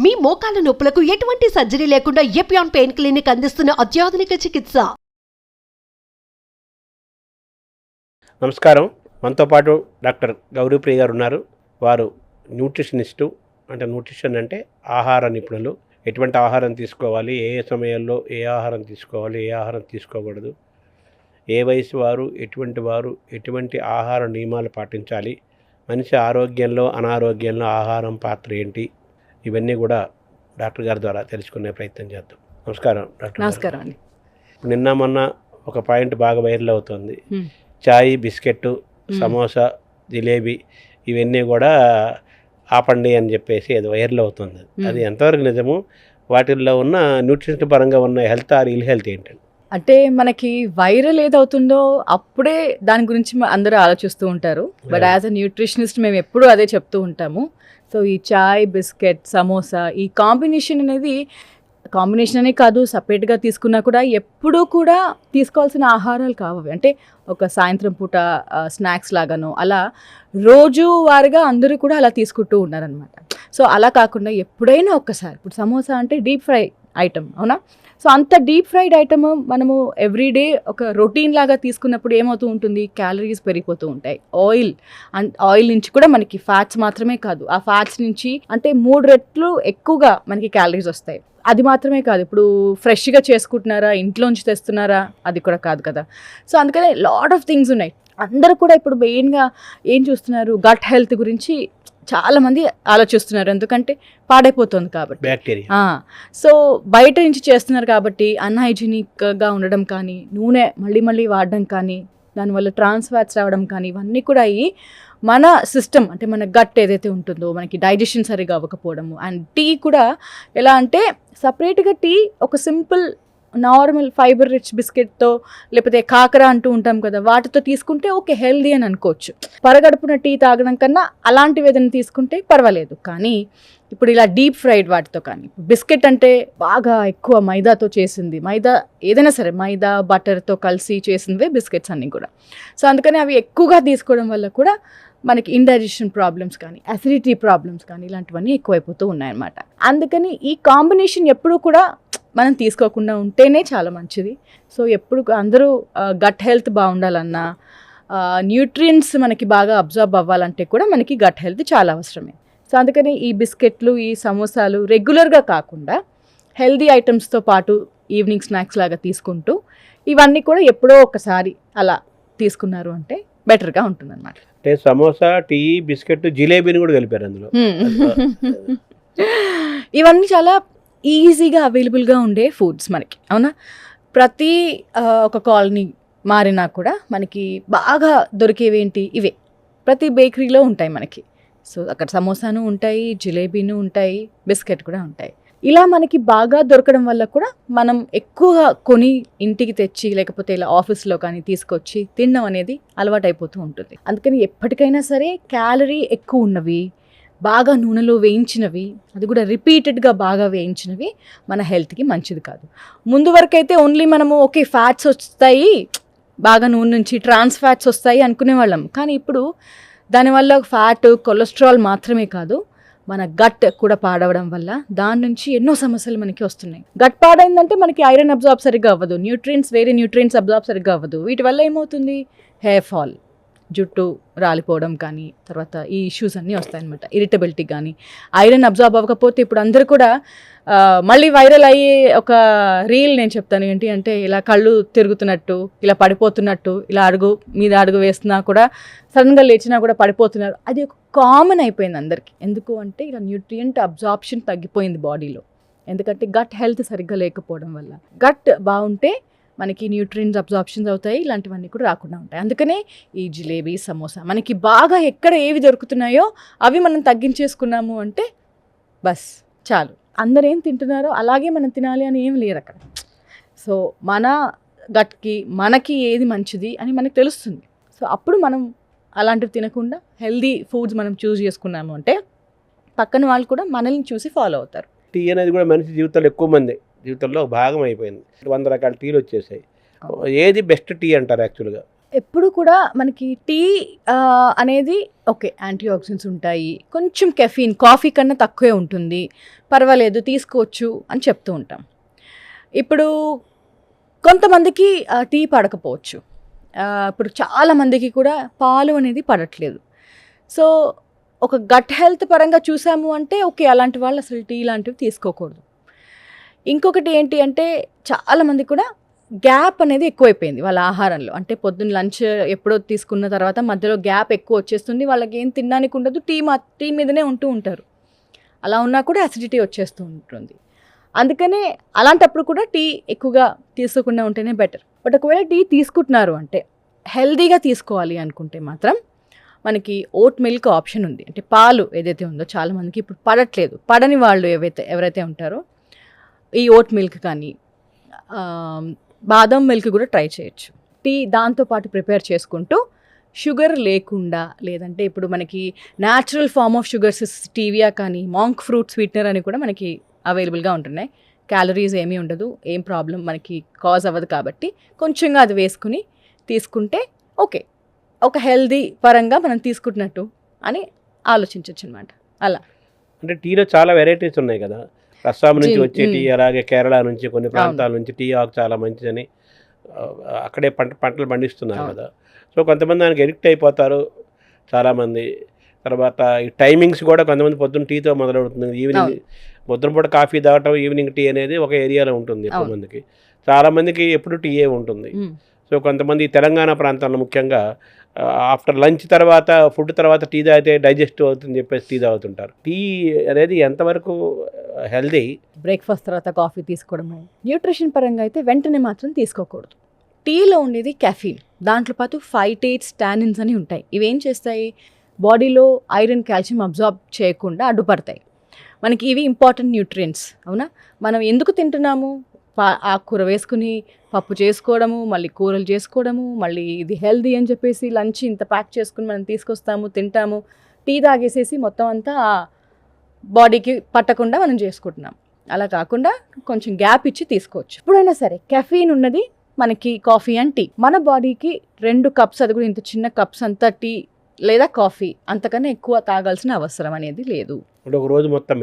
మీ మోకాల నొప్పులకు ఎటువంటి సర్జరీ లేకుండా ఎపియాన్ పెయిన్ క్లినిక్ అందిస్తున్న అత్యాధునిక చికిత్స. నమస్కారం. మనతో పాటు డాక్టర్ గౌరీప్రియ గారు ఉన్నారు. వారు న్యూట్రిషనిస్టు, అంటే న్యూట్రిషన్ అంటే ఆహార నిపుణులు. ఎటువంటి ఆహారం తీసుకోవాలి, ఏ సమయాల్లో ఏ ఆహారం తీసుకోవాలి, ఏ ఆహారం తీసుకోకూడదు, ఏ వయసు వారు, ఎటువంటి ఆహార నియమాలు పాటించాలి, మనిషి ఆరోగ్యంలో అనారోగ్యంలో ఆహారం పాత్ర ఏంటి, ఇవన్నీ కూడా డాక్టర్ గారి ద్వారా తెలుసుకునే ప్రయత్నం చేద్దాం. నమస్కారం డాక్టర్. నమస్కారం అండి. నిన్న మొన్న ఒక పాయింట్ బాగా వైరల్ అవుతుంది. చాయ్, బిస్కెట్, సమోసా, జిలేబీ ఇవన్నీ కూడా ఆపండి అని చెప్పేసి అది వైరల్ అవుతుంది. అది ఎంతవరకు నిజము? వాటిల్లో ఉన్న న్యూట్రిషన్ పరంగా ఉన్న హెల్త్ ఆర్ ఇల్ హెల్త్ ఏంటండి? అంటే మనకి వైరల్ ఏదవుతుందో అప్పుడే దాని గురించి అందరూ ఆలోచిస్తూ ఉంటారు. బట్ యాజ్ అ న్యూట్రిషనిస్ట్ మేము ఎప్పుడూ అదే చెప్తూ ఉంటాము. సో ఈ చాయ్, బిస్కెట్, సమోసా ఈ కాంబినేషన్ అనే కాదు, సపరేట్గా తీసుకున్నా కూడా ఎప్పుడూ కూడా తీసుకోవాల్సిన ఆహారాలు కావాలి. అంటే ఒక సాయంత్రం పూట స్నాక్స్ లాగానో అలా రోజువారీగా అందరూ కూడా అలా తీసుకుంటూ ఉన్నారనమాట. సో అలా కాకుండా ఎప్పుడైనా ఒక్కసారి, ఇప్పుడు సమోసా అంటే డీప్ ఫ్రై ఐటమ్, అవునా? సో అంత డీప్ ఫ్రైడ్ ఐటమ్ మనము ఎవ్రీడే ఒక రొటీన్ లాగా తీసుకున్నప్పుడు ఏమవుతూ ఉంటుంది, క్యాలరీస్ పెరిగిపోతూ ఉంటాయి. ఆయిల్ నుంచి కూడా మనకి ఫ్యాట్స్ మాత్రమే కాదు, ఆ ఫ్యాట్స్ నుంచి అంటే 3 రెట్లు ఎక్కువగా మనకి క్యాలరీస్ వస్తాయి. అది మాత్రమే కాదు, ఇప్పుడు ఫ్రెష్గా చేసుకుంటున్నారా, ఇంట్లోంచి తెస్తున్నారా, అది కూడా కాదు కదా. సో అందుకనే లాట్ ఆఫ్ థింగ్స్ ఉన్నాయి. అందరూ కూడా ఇప్పుడు మెయిన్గా ఏం చూస్తున్నారు, గట్ హెల్త్ గురించి చాలామంది ఆలోచిస్తున్నారు. ఎందుకంటే పాడైపోతుంది కాబట్టి, బ్యాక్టీరియా. సో బయట నుంచి చేస్తున్నారు కాబట్టి అన్హైజీనిక్గా ఉండడం కానీ, నూనె మళ్ళీ వాడడం కానీ, దానివల్ల ట్రాన్స్ ఫ్యాట్స్ రావడం కానీ, ఇవన్నీ కూడా అయ్యి మన సిస్టమ్ అంటే మన గట్ ఏదైతే ఉంటుందో మనకి డైజెషన్ సరిగా అవ్వకపోవడము. అండ్ టీ కూడా ఎలా అంటే సపరేట్గా టీ ఒక సింపుల్ నార్మల్ ఫైబర్ రిచ్ బిస్కెట్తో లేకపోతే కాకర అంటూ ఉంటాం కదా, వాటితో తీసుకుంటే ఓకే హెల్దీ అని అనుకోవచ్చు. పరగడుపున టీ తాగడం కన్నా అలాంటివి ఏదైనా తీసుకుంటే పర్వాలేదు. కానీ ఇప్పుడు ఇలా డీప్ ఫ్రైడ్ వాటితో కానీ, బిస్కెట్ అంటే బాగా ఎక్కువ మైదాతో చేసింది, మైదా ఏదైనా సరే మైదా బటర్తో కలిసి చేసినవే బిస్కెట్స్ అన్నీ కూడా. సో అందుకని అవి ఎక్కువగా తీసుకోవడం వల్ల కూడా మనకి ఇండైజెషన్ ప్రాబ్లమ్స్ కానీ, అసిడిటీ ప్రాబ్లమ్స్ కానీ ఇలాంటివన్నీ ఎక్కువైపోతూ ఉన్నాయన్నమాట. అందుకని ఈ కాంబినేషన్ ఎప్పుడూ కూడా మనం తీసుకోకుండా ఉంటేనే చాలా మంచిది. సో ఎప్పుడు అందరూ గట్ హెల్త్ బాగుండాలన్నా, న్యూట్రియంట్స్ మనకి బాగా అబ్జర్బ్ అవ్వాలంటే కూడా మనకి గట్ హెల్త్ చాలా అవసరమే. సో అందుకని ఈ బిస్కెట్లు, ఈ సమోసాలు రెగ్యులర్గా కాకుండా హెల్దీ ఐటమ్స్తో పాటు ఈవినింగ్ స్నాక్స్ లాగా తీసుకుంటూ ఇవన్నీ కూడా ఎప్పుడో ఒకసారి అలా తీసుకున్నారు అంటే బెటర్గా ఉంటుంది అనమాట. అంటే సమోసా, టీ, బిస్కెట్, జిలేబీని కూడా కలిపారు అందులో. ఇవన్నీ చాలా ఈజీగా అవైలబుల్గా ఉండే ఫుడ్స్ మనకి, అవునా? ప్రతి ఒక కాలనీ మారినా కూడా మనకి బాగా దొరికేవేంటి ఇవే, ప్రతి బేకరీలో ఉంటాయి మనకి. సో అక్కడ సమోసాను ఉంటాయి, జిలేబీను ఉంటాయి, బిస్కెట్ కూడా ఉంటాయి. ఇలా మనకి బాగా దొరకడం వల్ల కూడా మనం ఎక్కువగా కొని ఇంటికి తెచ్చి లేకపోతే ఇలా ఆఫీస్లో కానీ తీసుకొచ్చి తినడం అనేది అలవాటైపోతూ ఉంటుంది. అందుకని ఎప్పటికైనా సరే క్యాలరీ ఎక్కువ ఉన్నవి, బాగా నూనెలో వేయించినవి, అది కూడా రిపీటెడ్గా బాగా వేయించినవి మన హెల్త్కి మంచిది కాదు. ముందు వరకు అయితే ఓన్లీ మనము ఓకే ఫ్యాట్స్ వస్తాయి, బాగా నూనె నుంచి ట్రాన్స్ ఫ్యాట్స్ వస్తాయి అనుకునేవాళ్ళం. కానీ ఇప్పుడు దానివల్ల ఫ్యాట్, కొలెస్ట్రాల్ మాత్రమే కాదు, మన గట్ కూడా పాడవడం వల్ల దాని నుంచి ఎన్నో సమస్యలు మనకి వస్తున్నాయి. గట్ పాడైందంటే మనకి ఐరన్ అబ్జార్బ్ సరిగ్గా అవ్వదు, వేరే న్యూట్రియంట్స్ అబ్జార్బ్ సరిగ్గా అవ్వదు. వీటి వల్ల ఏమవుతుంది, హెయిర్ ఫాల్, జుట్టు రాలిపోవడం కానీ, తర్వాత ఈ ఇష్యూస్ అన్నీ వస్తాయన్నమాట. ఇరిటబిలిటీ కానీ, ఐరన్ అబ్జార్బ్ అవ్వకపోతే ఇప్పుడు అందరూ కూడా మళ్ళీ వైరల్ అయ్యే ఒక రీల్ నేను చెప్తాను. ఏంటి అంటే ఇలా కళ్ళు తిరుగుతున్నట్టు, ఇలా పడిపోతున్నట్టు, ఇలా అడుగు వేస్తున్నా కూడా సడన్గా లేచినా కూడా పడిపోతున్నారు. అది ఒక కామన్ అయిపోయింది అందరికీ. ఎందుకు అంటే ఇలా న్యూట్రియంట్ అబ్జార్ప్షన్ తగ్గిపోయింది బాడీలో. ఎందుకంటే గట్ హెల్త్ సరిగ్గా లేకపోవడం వల్ల. గట్ బాగుంటే మనకి న్యూట్రియంట్స్ అబ్జార్ప్షన్స్ అవుతాయి, ఇలాంటివన్నీ కూడా రాకుండా ఉంటాయి. అందుకనే ఈ జిలేబీ, సమోసా మనకి బాగా ఎక్కడ ఏవి దొరుకుతున్నాయో అవి మనం తగ్గించేసుకున్నాము అంటే బస్ చాలు. అందరూ ఏం తింటున్నారో అలాగే మనం తినాలి అని ఏం లేదు అక్కడ. సో మన గట్కి మనకి ఏది మంచిది అని మనకు తెలుస్తుంది. సో అప్పుడు మనం అలాంటివి తినకుండా హెల్దీ ఫుడ్స్ మనం చూస్ చేసుకున్నాము అంటే పక్కన వాళ్ళు కూడా మనల్ని చూసి ఫాలో అవుతారు. టీ అనేది కూడా మనిషి జీవితంలో ఎక్కువ మంది జీవితంలో భాగం అయిపోయింది. 100 రకాల టీలు వచ్చేసాయి. ఏది బెస్ట్ టీ అంటారు యాక్చువల్గా? ఎప్పుడు కూడా మనకి టీ అనేది ఓకే యాంటీ ఆక్సిడెంట్స్ ఉంటాయి, కొంచెం కెఫీన్ కాఫీ కన్నా తక్కువే ఉంటుంది, పర్వాలేదు తీసుకోవచ్చు అని చెప్తూ ఉంటాం. ఇప్పుడు కొంతమందికి టీ పడకపోవచ్చు. ఇప్పుడు చాలామందికి కూడా పాలు అనేది పడట్లేదు. సో ఒక గట్ హెల్త్ పరంగా చూసాము అంటే ఓకే, అలాంటి వాళ్ళు అసలు టీ లాంటివి తీసుకోకూడదు. ఇంకొకటి ఏంటి అంటే చాలామంది కూడా గ్యాప్ అనేది ఎక్కువైపోయింది వాళ్ళ ఆహారంలో. అంటే పొద్దున్న లంచ్ ఎప్పుడో తీసుకున్న తర్వాత మధ్యలో గ్యాప్ ఎక్కువ వచ్చేస్తుంది, వాళ్ళకి ఏం తినడానికి ఉండదు, టీ మీదనే ఉంటూ ఉంటారు. అలా ఉన్నా కూడా అసిడిటీ వచ్చేస్తూ ఉంటుంది. అందుకనే అలాంటప్పుడు కూడా టీ ఎక్కువగా తీసుకోకుండా ఉంటేనే బెటర్. బట్ ఒకవేళ టీ తీసుకుంటున్నారు అంటే హెల్దీగా తీసుకోవాలి అనుకుంటే మాత్రం మనకి ఓట్ మిల్క్ ఆప్షన్ ఉంది. అంటే పాలు ఏదైతే ఉందో చాలామందికి ఇప్పుడు పడట్లేదు, పడని వాళ్ళు ఎవరైతే ఉంటారో ఈ ఓట్ మిల్క్ కానీ బాదం మిల్క్ కూడా ట్రై చేయొచ్చు. టీ దాంతోపాటు ప్రిపేర్ చేసుకుంటూ షుగర్ లేకుండా, లేదంటే ఇప్పుడు మనకి natural form of sugars stevia కానీ మాంక్ ఫ్రూట్ స్వీట్నర్ అని కూడా మనకి అవైలబుల్గా ఉంటున్నాయి. క్యాలరీస్ ఏమీ ఉండదు, ఏం ప్రాబ్లం మనకి కాజ్ అవ్వదు. కాబట్టి కొంచెంగా అది వేసుకుని తీసుకుంటే ఓకే, ఒక హెల్దీ పరంగా మనం తీసుకుంటున్నట్టు అని ఆలోచించవచ్చు అనమాట. అలా అంటే టీలో చాలా వెరైటీస్ ఉన్నాయి కదా, అస్సాం నుంచి వచ్చే టీ, అలాగే కేరళ నుంచి కొన్ని ప్రాంతాల నుంచి టీ ఆకు చాలా మంచిదని అక్కడే పంటలు పండిస్తున్నారు కదా. సో కొంతమంది దానికి ఎడిక్ట్ అయిపోతారు చాలామంది. తర్వాత ఈ టైమింగ్స్ కూడా కొంతమంది పొద్దున్న టీతో మొదలవుతుంది, ఈవినింగ్ పొద్దున పూట కాఫీ తాగటం, ఈవినింగ్ టీ అనేది ఒక ఏరియాలో ఉంటుంది ఎక్కువ మందికి. చాలామందికి ఎప్పుడు టీయే ఉంటుంది. సో కొంతమంది తెలంగాణ ప్రాంతాల్లో ముఖ్యంగా ఆఫ్టర్ లంచ్ తర్వాత, ఫుడ్ తర్వాత టీ తాగితే డైజెస్ట్ అవుతుంది చెప్పేసి టీ తాగుతుంటారు. టీ అనేది ఎంతవరకు హెల్దీ? బ్రేక్ఫాస్ట్ తర్వాత కాఫీ తీసుకోవడమే. న్యూట్రిషన్ పరంగా అయితే వెంటనే మాత్రం తీసుకోకూడదు. టీలో ఉండేది కెఫీన్, దాంట్లో పాటు ఫైటేట్స్, టానిన్స్ అని ఉంటాయి. ఇవేం చేస్తాయి, బాడీలో ఐరన్, కాల్షియం అబ్జార్బ్ చేయకుండా అడ్డుపడతాయి. మనకి ఇవి ఇంపార్టెంట్ న్యూట్రియంట్స్. అవునా, మనం ఎందుకు తింటున్నాము, ఆకుకూర వేసుకుని పప్పు చేసుకోవడము, మళ్ళీ కూరలు చేసుకోవడము, మళ్ళీ ఇది హెల్దీ అని చెప్పేసి లంచ్ ఇంత ప్యాక్ చేసుకుని మనం తీసుకొస్తాము, తింటాము, టీ తాగేసేసి మొత్తం అంతా బాడీకి పట్టకుండా మనం చేసుకుంటున్నాం. అలా కాకుండా కొంచెం గ్యాప్ ఇచ్చి తీసుకోవచ్చు. ఎప్పుడైనా సరే కెఫీన్ ఉన్నది మనకి కాఫీ అండ్ టీ. మన బాడీకి 2 కప్స్, అది కూడా ఇంత చిన్న కప్స్ అంతా టీ లేదా కాఫీ, అంతకన్నా ఎక్కువ తాగాల్సిన అవసరం అనేది లేదు ఒక రోజు మొత్తం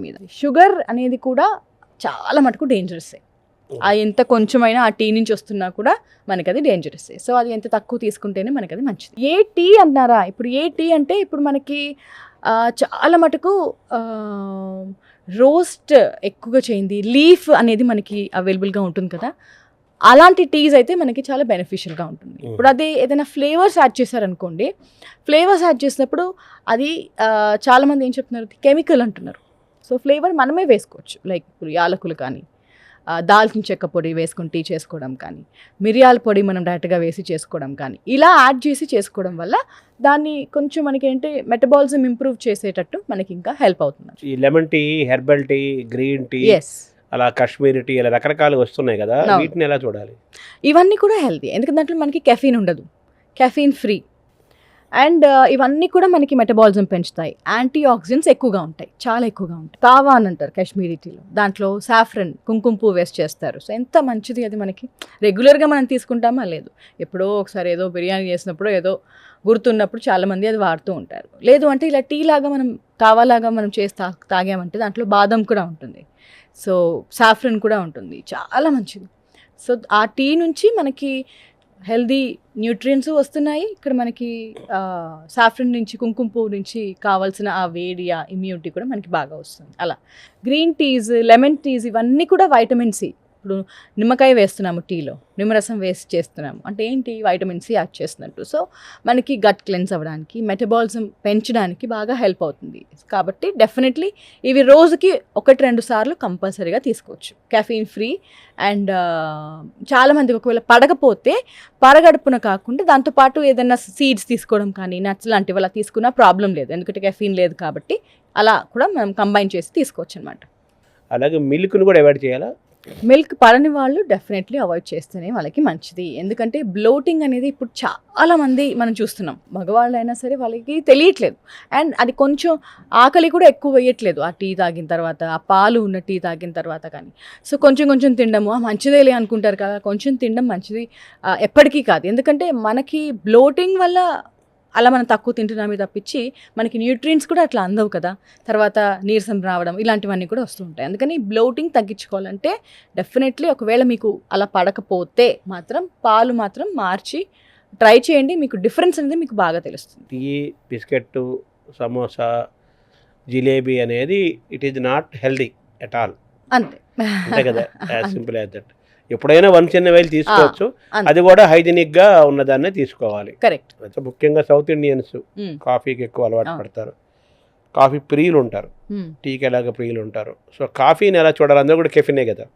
మీద. షుగర్ అనేది కూడా చాలా మటుకు డేంజరస్సే. ఎంత కొంచెమైనా ఆ టీ నుంచి వస్తున్నా కూడా మనకి అది డేంజరస్సే. సో అది ఎంత తక్కువ తీసుకుంటేనే మనకి అది మంచిది. ఏ టీ అన్నారా, ఇప్పుడు ఏ టీ అంటే ఇప్పుడు మనకి చాలా మటుకు రోస్ట్ ఎక్కువగా చేయింది లీఫ్ అనేది మనకి అవైలబుల్గా ఉంటుంది కదా, అలాంటి టీస్ అయితే మనకి చాలా బెనిఫిషియల్గా ఉంటుంది. ఇప్పుడు అదే ఏదైనా ఫ్లేవర్స్ యాడ్ చేశారనుకోండి, ఫ్లేవర్స్ యాడ్ చేసినప్పుడు అది చాలామంది ఏం చెప్తున్నారు, కెమికల్ అంటున్నారు. సో ఫ్లేవర్ మనమే వేసుకోవచ్చు. లైక్ ఇప్పుడు యాలకులు కానీ, దాల్చిన చెక్క పొడి వేసుకొని టీ చేసుకోవడం కానీ, మిరియాల పొడి మనం డైరెక్ట్గా వేసి చేసుకోవడం కానీ, ఇలా యాడ్ చేసి చేసుకోవడం వల్ల దాన్ని కొంచెం మనకి ఏంటి మెటబాలిజం ఇంప్రూవ్ చేసేటట్టు మనకి ఇంకా హెల్ప్ అవుతుంది. ఈ lemon tea, herbal tea, green tea, అలా కాశ్మీరీ టీ, అలా రకరకాలు వస్తున్నాయి కదా, వీటిని ఎలా చూడాలి? ఇవన్నీ కూడా హెల్తీ, ఎందుకంటే దాంట్లో మనకి కెఫీన్ ఉండదు, కెఫీన్ ఫ్రీ. అండ్ ఇవన్నీ కూడా మనకి మెటబాలిజం పెంచుతాయి. యాంటీ ఆక్సిడెంట్స్ ఎక్కువగా ఉంటాయి, చాలా ఎక్కువగా ఉంటాయి. కావా అని అంటారు కాశ్మీరీ టీలో, దాంట్లో సాఫ్రన్, కుంకుమ పువ్వు వేస్ట్ చేస్తారు. సో ఎంత మంచిది అది. మనకి రెగ్యులర్గా మనం తీసుకుంటామా లేదు, ఎప్పుడో ఒకసారి ఏదో బిర్యానీ చేసినప్పుడు ఏదో గుర్తున్నప్పుడు చాలామంది అది వాడుతూ ఉంటారు. లేదు అంటే ఇలా టీ లాగా మనం కావాలాగా మనం చేసి తాగామంటే దాంట్లో బాదం కూడా ఉంటుంది, సో సాఫ్రన్ కూడా ఉంటుంది, చాలా మంచిది. సో ఆ టీ నుంచి మనకి హెల్దీ న్యూట్రియంట్స్ వస్తున్నాయి. ఇక్కడ మనకి సాఫ్రన్ నుంచి, కుంకుమ పువ్వు నుంచి కావాల్సిన ఆ వేడి, ఆ ఇమ్యూనిటీ కూడా మనకి బాగా వస్తుంది. అలా గ్రీన్ టీస్, లెమన్ టీస్, ఇవన్నీ కూడా వైటమిన్ సి. ఇప్పుడు నిమ్మకాయ వేస్తున్నాము టీలో, నిమ్మరసం వేసి చేస్తున్నాము అంటే ఏంటి, వైటమిన్ సి యాడ్ చేస్తున్నట్టు. సో మనకి గట్ క్లెన్స్ అవ్వడానికి, మెటబాలిజం పెంచడానికి బాగా హెల్ప్ అవుతుంది. కాబట్టి డెఫినెట్లీ ఇవి రోజుకి 1-2 సార్లు కంపల్సరీగా తీసుకోవచ్చు, కెఫీన్ ఫ్రీ. అండ్ చాలామందికి ఒకవేళ పడకపోతే పరగడుపున కాకుండా దాంతోపాటు ఏదైనా సీడ్స్ తీసుకోవడం కానీ, నట్స్ లాంటివి అలా తీసుకున్నా ప్రాబ్లం లేదు, ఎందుకంటే కెఫీన్ లేదు కాబట్టి అలా కూడా మనం కంబైన్ చేసి తీసుకోవచ్చు అనమాట. అలాగే మిల్క్ను కూడా అవాయిడ్ చేయాలా? మిల్క్ పడని వాళ్ళు డెఫినెట్లీ అవాయిడ్ చేస్తేనే వాళ్ళకి మంచిది. ఎందుకంటే బ్లోటింగ్ అనేది ఇప్పుడు చాలా మంది మనం చూస్తున్నాం. మగవాళ్ళు అయినా సరే వాళ్ళకి తెలియట్లేదు. అండ్ అది కొంచెం ఆకలి కూడా ఎక్కువ వేయట్లేదు ఆ టీ తాగిన తర్వాత, ఆ పాలు ఉన్న టీ తాగిన తర్వాత కానీ. సో కొంచెం కొంచెం తినడము మంచిదేలే అనుకుంటారు కదా, కొంచెం తినడం మంచిది ఎప్పటికీ కాదు. ఎందుకంటే మనకి బ్లోటింగ్ వల్ల అలా మనం తక్కువ తింటున్నామే తప్పించి మనకి న్యూట్రియంట్స్ కూడా అట్లా అందవు కదా. తర్వాత నీరసం రావడం ఇలాంటివన్నీ కూడా వస్తూ ఉంటాయి. అందుకని బ్లోటింగ్ తగ్గించుకోవాలంటే డెఫినెట్లీ ఒకవేళ మీకు అలా పడకపోతే మాత్రం పాలు మాత్రం మార్చి ట్రై చేయండి. మీకు డిఫరెన్స్ అనేది మీకు బాగా తెలుస్తుంది. టీ, బిస్కెట్, సమోసా, జిలేబీ అనేది it is not healthy at all. అంతే అంతే కదా, యాజ్ సింపుల్ యాజ్ దట్. ఎప్పుడైనా వన్స్ ఇన్ వైల్ తీసుకోవచ్చు, అది కూడా హైజీనిక్గా ఉన్నదాన్నే తీసుకోవాలి. కరెక్ట్. ముఖ్యంగా సౌత్ ఇండియన్స్ కాఫీకి ఎక్కువ అలవాటు పడతారు, కాఫీ ప్రియులు ఉంటారు, టీకి ఎలాగ ప్రియులు ఉంటారు. సో కాఫీని ఎలా చూడాలి, అందరూ కూడా కెఫీనే కదా.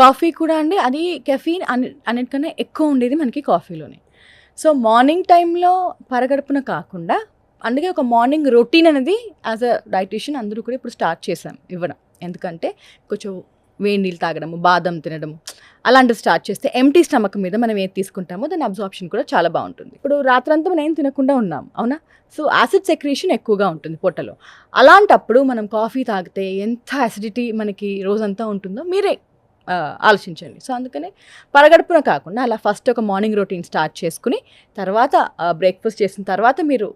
కాఫీ కూడా అండి అది కెఫీన్ అన్నిటికన్నా ఎక్కువ ఉండేది మనకి కాఫీలోనే. సో మార్నింగ్ టైంలో పరగడుపున కాకుండా అందుకే ఒక మార్నింగ్ రొటీన్ అనేది యాజ్ అ డైటీషియన్ అందరూ కూడా ఇప్పుడు స్టార్ట్ చేశాం ఇవ్వడం. ఎందుకంటే కొంచెం వేడి నీళ్ళు తాగడము, బాదం తినడము అలాంటివి స్టార్ట్ చేస్తే ఎంటీ స్టమక్ మీద మనం ఏది తీసుకుంటామో దాని అబ్జార్ప్షన్ కూడా చాలా బాగుంటుంది. ఇప్పుడు రాత్రంతా మనం ఏం తినకుండా ఉన్నాం అవునా, సో యాసిడ్ సెక్రీషన్ ఎక్కువగా ఉంటుంది పొట్టలో. అలాంటప్పుడు మనం కాఫీ తాగితే ఎంత యాసిడిటీ మనకి రోజంతా ఉంటుందో మీరే ఆలోచించండి. సో అందుకనే పరగడుపున కాకుండా అలా ఫస్ట్ ఒక మార్నింగ్ రొటీన్ స్టార్ట్ చేసుకుని తర్వాత బ్రేక్ఫాస్ట్ చేసిన తర్వాత మీరు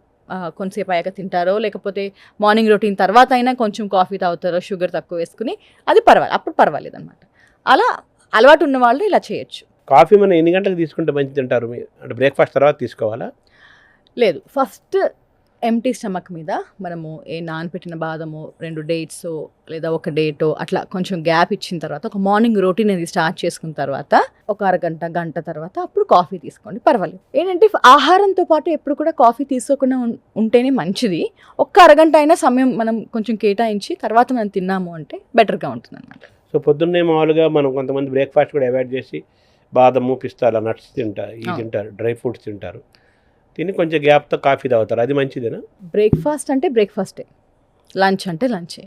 కొంతసేపు అయ్యాక తింటారో లేకపోతే మార్నింగ్ రొటీన్ తర్వాత అయినా కొంచెం కాఫీ తాగుతారో షుగర్ తక్కువ వేసుకుని అది పర్వాలేదు, అప్పుడు పర్వాలేదు అనమాట. అలా అలవాటు ఉన్న వాళ్ళు ఇలా చేయొచ్చు. కాఫీ మనం ఎన్ని గంటలకు తీసుకుంటే మంచిది అంటారు మీరు? అంటే బ్రేక్ఫాస్ట్ తర్వాత తీసుకోవాలా? లేదు, ఫస్ట్ ఎంటీ స్టమక్ మీద మనము నానబెట్టిన బాదము 2 డేట్స్ లేదా ఒక డేటో అట్లా కొంచెం గ్యాప్ ఇచ్చిన తర్వాత ఒక మార్నింగ్ రొటీన్ అనేది స్టార్ట్ చేసుకున్న తర్వాత ఒక అరగంట గంట తర్వాత అప్పుడు కాఫీ తీసుకోండి, పర్వాలేదు. ఏంటంటే ఆహారంతో పాటు ఎప్పుడు కూడా కాఫీ తీసుకోకుండా ఉంటేనే మంచిది. ఒక్క అరగంట అయినా సమయం మనం కొంచెం కేటాయించి తర్వాత మనం తిన్నాము అంటే బెటర్గా ఉంటుంది అన్నమాట. సో పొద్దున్నే మామూలుగా మనం కొంతమంది బ్రేక్ఫాస్ట్ కూడా అవాయిడ్ చేసి బాదము, పిస్తాల నట్స్ తింటారు, డ్రై ఫ్రూట్స్ తింటారు, తిని కొంచెం గ్యాప్తో కాఫీ తాగుతారు, అది మంచిదేనా? బ్రేక్ఫాస్ట్ అంటే బ్రేక్ఫాస్టే, లంచ్ అంటే లంచే.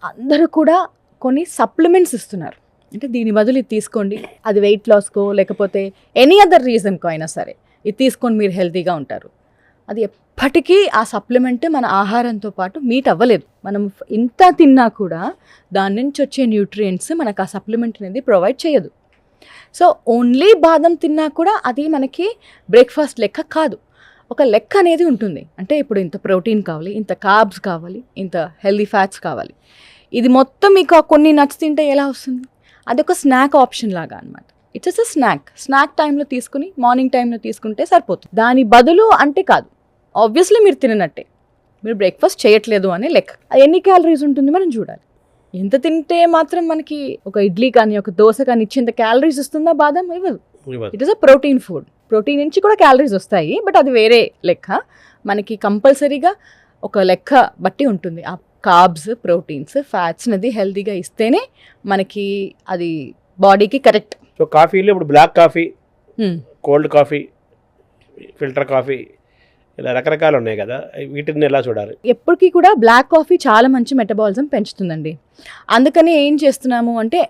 అందరూ కూడా కొన్ని సప్లిమెంట్స్ ఇస్తున్నారు, అంటే దీని బదులు ఇది తీసుకోండి, అది వెయిట్ లాస్కో లేకపోతే ఎనీ అదర్ రీజన్కో అయినా సరే ఇది తీసుకొని మీరు హెల్తీగా ఉంటారు. అది ఎప్పటికీ ఆ సప్లిమెంట్ మన ఆహారంతో పాటు మీట్ అవ్వలేదు. మనం ఇంత తిన్నా కూడా దాని నుంచి వచ్చే న్యూట్రియంట్స్ మనకు ఆ సప్లిమెంట్ అనేది ప్రొవైడ్ చేయదు. సో ఓన్లీ బాదం తిన్నా కూడా అది మనకి బ్రేక్ఫాస్ట్ లెక్క కాదు. ఒక లెక్క అనేది ఉంటుంది, అంటే ఇప్పుడు ఇంత ప్రోటీన్ కావాలి, ఇంత కార్బ్స్ కావాలి, ఇంత హెల్దీ ఫ్యాట్స్ కావాలి. ఇది మొత్తం మీకు కొన్ని నట్స్ తింటే ఎలా వస్తుంది? అదొక స్నాక్ ఆప్షన్ లాగా అనమాట. ఇట్స్ అ స్నాక్ టైంలో తీసుకుని మార్నింగ్ టైంలో తీసుకుంటే సరిపోతుంది. దాని బదులు అంటే కాదు, ఆబ్వియస్లీ మీరు తిననట్టే, మీరు బ్రేక్ఫాస్ట్ చేయట్లేదు అనే లెక్క. ఎన్ని క్యాలరీస్ ఉంటుంది మనం చూడాలి. ఎంత తింటే మాత్రం మనకి ఒక ఇడ్లీ కానీ ఒక దోశ కానీ ఇచ్చేంత క్యాలరీస్ ఇస్తుందా బాదం? ఇవ్వదు. It is a protein food. Protein నుంచి కూడా క్యాలరీస్ వస్తాయి, బట్ అది వేరే లెక్క. మనకి కంపల్సరీగా ఒక లెక్క బట్టి ఉంటుంది. ఆ కార్బ్స్, ప్రోటీన్స్, ఫ్యాట్స్ అనేది హెల్తీగా ఇస్తేనే మనకి అది బాడీకి కరెక్ట్. సో కాఫీలో ఇప్పుడు black coffee, cold coffee, filter coffee ఇలా రకరకాలు ఉన్నాయి కదా, వీటిని ఎలా చూడాలి? ఎప్పటికీ కూడా బ్లాక్ కాఫీ చాలా మంచి మెటబాలిజం పెంచుతుందండి. అందుకని ఏం చేస్తున్నాము అంటే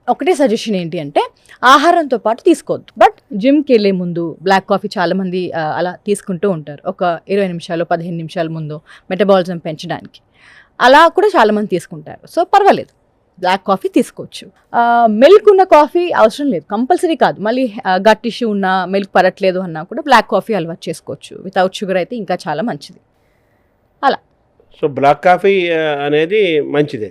ఒకటే సజెషన్ ఏంటి అంటే ఆహారంతో పాటు తీసుకోవద్దు. బట్ జిమ్కి వెళ్ళే ముందు బ్లాక్ కాఫీ చాలామంది అలా తీసుకుంటూ ఉంటారు, ఒక 20 నిమిషాలు 15 నిమిషాల ముందు మెటబాలిజం పెంచడానికి. అలా కూడా చాలామంది తీసుకుంటారు. సో పర్వాలేదు, బ్లాక్ కాఫీ తీసుకోవచ్చు. మిల్క్ ఉన్న కాఫీ అవసరం లేదు, కంపల్సరీ కాదు. మళ్ళీ గట్ ఇష్యూ ఉన్న మిల్క్ పడట్లేదు అన్నా కూడా బ్లాక్ కాఫీ అలవాటు చేసుకోవచ్చు. వితౌట్ షుగర్ అయితే ఇంకా చాలా మంచిది. అలా సో బ్లాక్ కాఫీ అనేది మంచిది,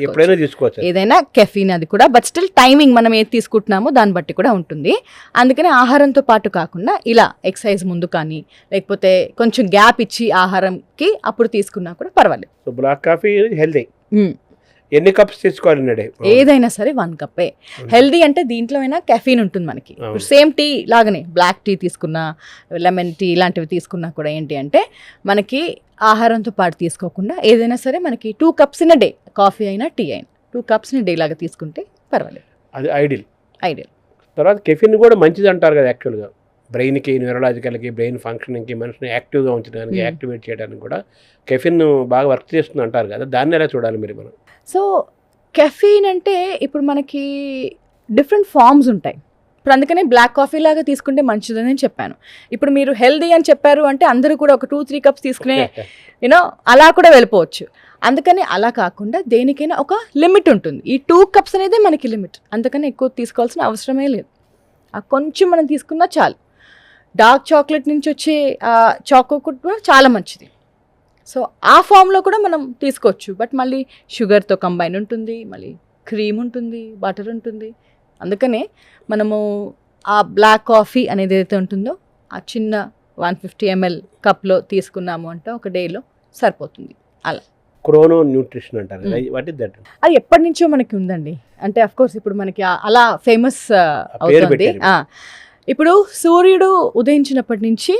ఎప్పుడైనా తీసుకోవచ్చు, ఏదైనా కెఫీన్ అది కూడా. బట్ స్టిల్ టైమింగ్ మనం ఏది తీసుకుంటున్నామో దాన్ని బట్టి కూడా ఉంటుంది. అందుకని ఆహారంతో పాటు కాకుండా ఇలా ఎక్సర్సైజ్ ముందు కానీ లేకపోతే కొంచెం గ్యాప్ ఇచ్చి ఆహారంకి అప్పుడు తీసుకున్నా కూడా పర్వాలేదు. So black coffee healthy. ఎన్ని కప్స్ తీసుకోవాలి? ఏదైనా సరే 1 కప్పే. హెల్దీ అంటే దీంట్లో అయినా కెఫీన్ ఉంటుంది మనకి. సేమ్ టీ లాగానే బ్లాక్ టీ తీసుకున్నా లెమన్ టీ ఇలాంటివి తీసుకున్నా కూడా ఏంటి అంటే మనకి ఆహారంతో పాటు తీసుకోకుండా ఏదైనా సరే మనకి 2 కప్స్ ఇన్ డే, కాఫీ అయినా టీ అయినా 2 కప్స్ ఇన్ డే లాగా తీసుకుంటే పర్వాలేదు, అది ఐడియల్. తర్వాత కెఫీన్ కూడా మంచిది అంటారు కదా, యాక్చువల్గా బ్రెయిన్కి, న్యూరలాజికల్కి, బ్రెయిన్ ఫంక్షనింగ్కి, మనిషిని యాక్టివ్గా ఉంచడానికి, యాక్టివేట్ చేయడానికి కూడా కెఫిన్ బాగా వర్క్ చేస్తుంది అంటారు కదా, దాన్ని ఎలా చూడాలి మీరు? మనం సో కెఫీన్ అంటే ఇప్పుడు మనకి డిఫరెంట్ ఫార్మ్స్ ఉంటాయి. ఇప్పుడు అందుకనే బ్లాక్ కాఫీ లాగా తీసుకుంటే మంచిదని నేను చెప్పాను. ఇప్పుడు మీరు హెల్దీ అని చెప్పారు అంటే అందరూ కూడా ఒక 2-3 కప్స్ తీసుకునే అలా కూడా వెళ్ళిపోవచ్చు. అందుకని అలా కాకుండా దేనికైనా ఒక లిమిట్ ఉంటుంది. ఈ 2 కప్స్ అనేది మనకి లిమిట్, అందుకని ఎక్కువ తీసుకోవాల్సిన అవసరమే లేదు. కొంచెం మనం తీసుకున్నా చాలు. డార్క్ చాక్లెట్ నుంచి వచ్చే చాకో కూడా చాలా మంచిది. సో ఆ ఫామ్లో కూడా మనం తీసుకోవచ్చు. బట్ మళ్ళీ షుగర్తో కంబైన్ ఉంటుంది, మళ్ళీ క్రీమ్ ఉంటుంది, బటర్ ఉంటుంది. అందుకనే మనము ఆ బ్లాక్ కాఫీ అనేది ఏదైతే ఉంటుందో ఆ చిన్న 150 ml కప్లో తీసుకున్నాము అంటే ఒక డేలో సరిపోతుంది. అలా క్రోనో న్యూట్రిషన్ అంటారు కదా, వాట్ ఇస్ దట్? అది ఎప్పటి నుంచో మనకి ఉందండి. అంటే అఫ్ కోర్స్ ఇప్పుడు మనకి అలా ఫేమస్ అవుతుంది. ఇప్పుడు సూర్యుడు ఉదయించినప్పటి నుంచి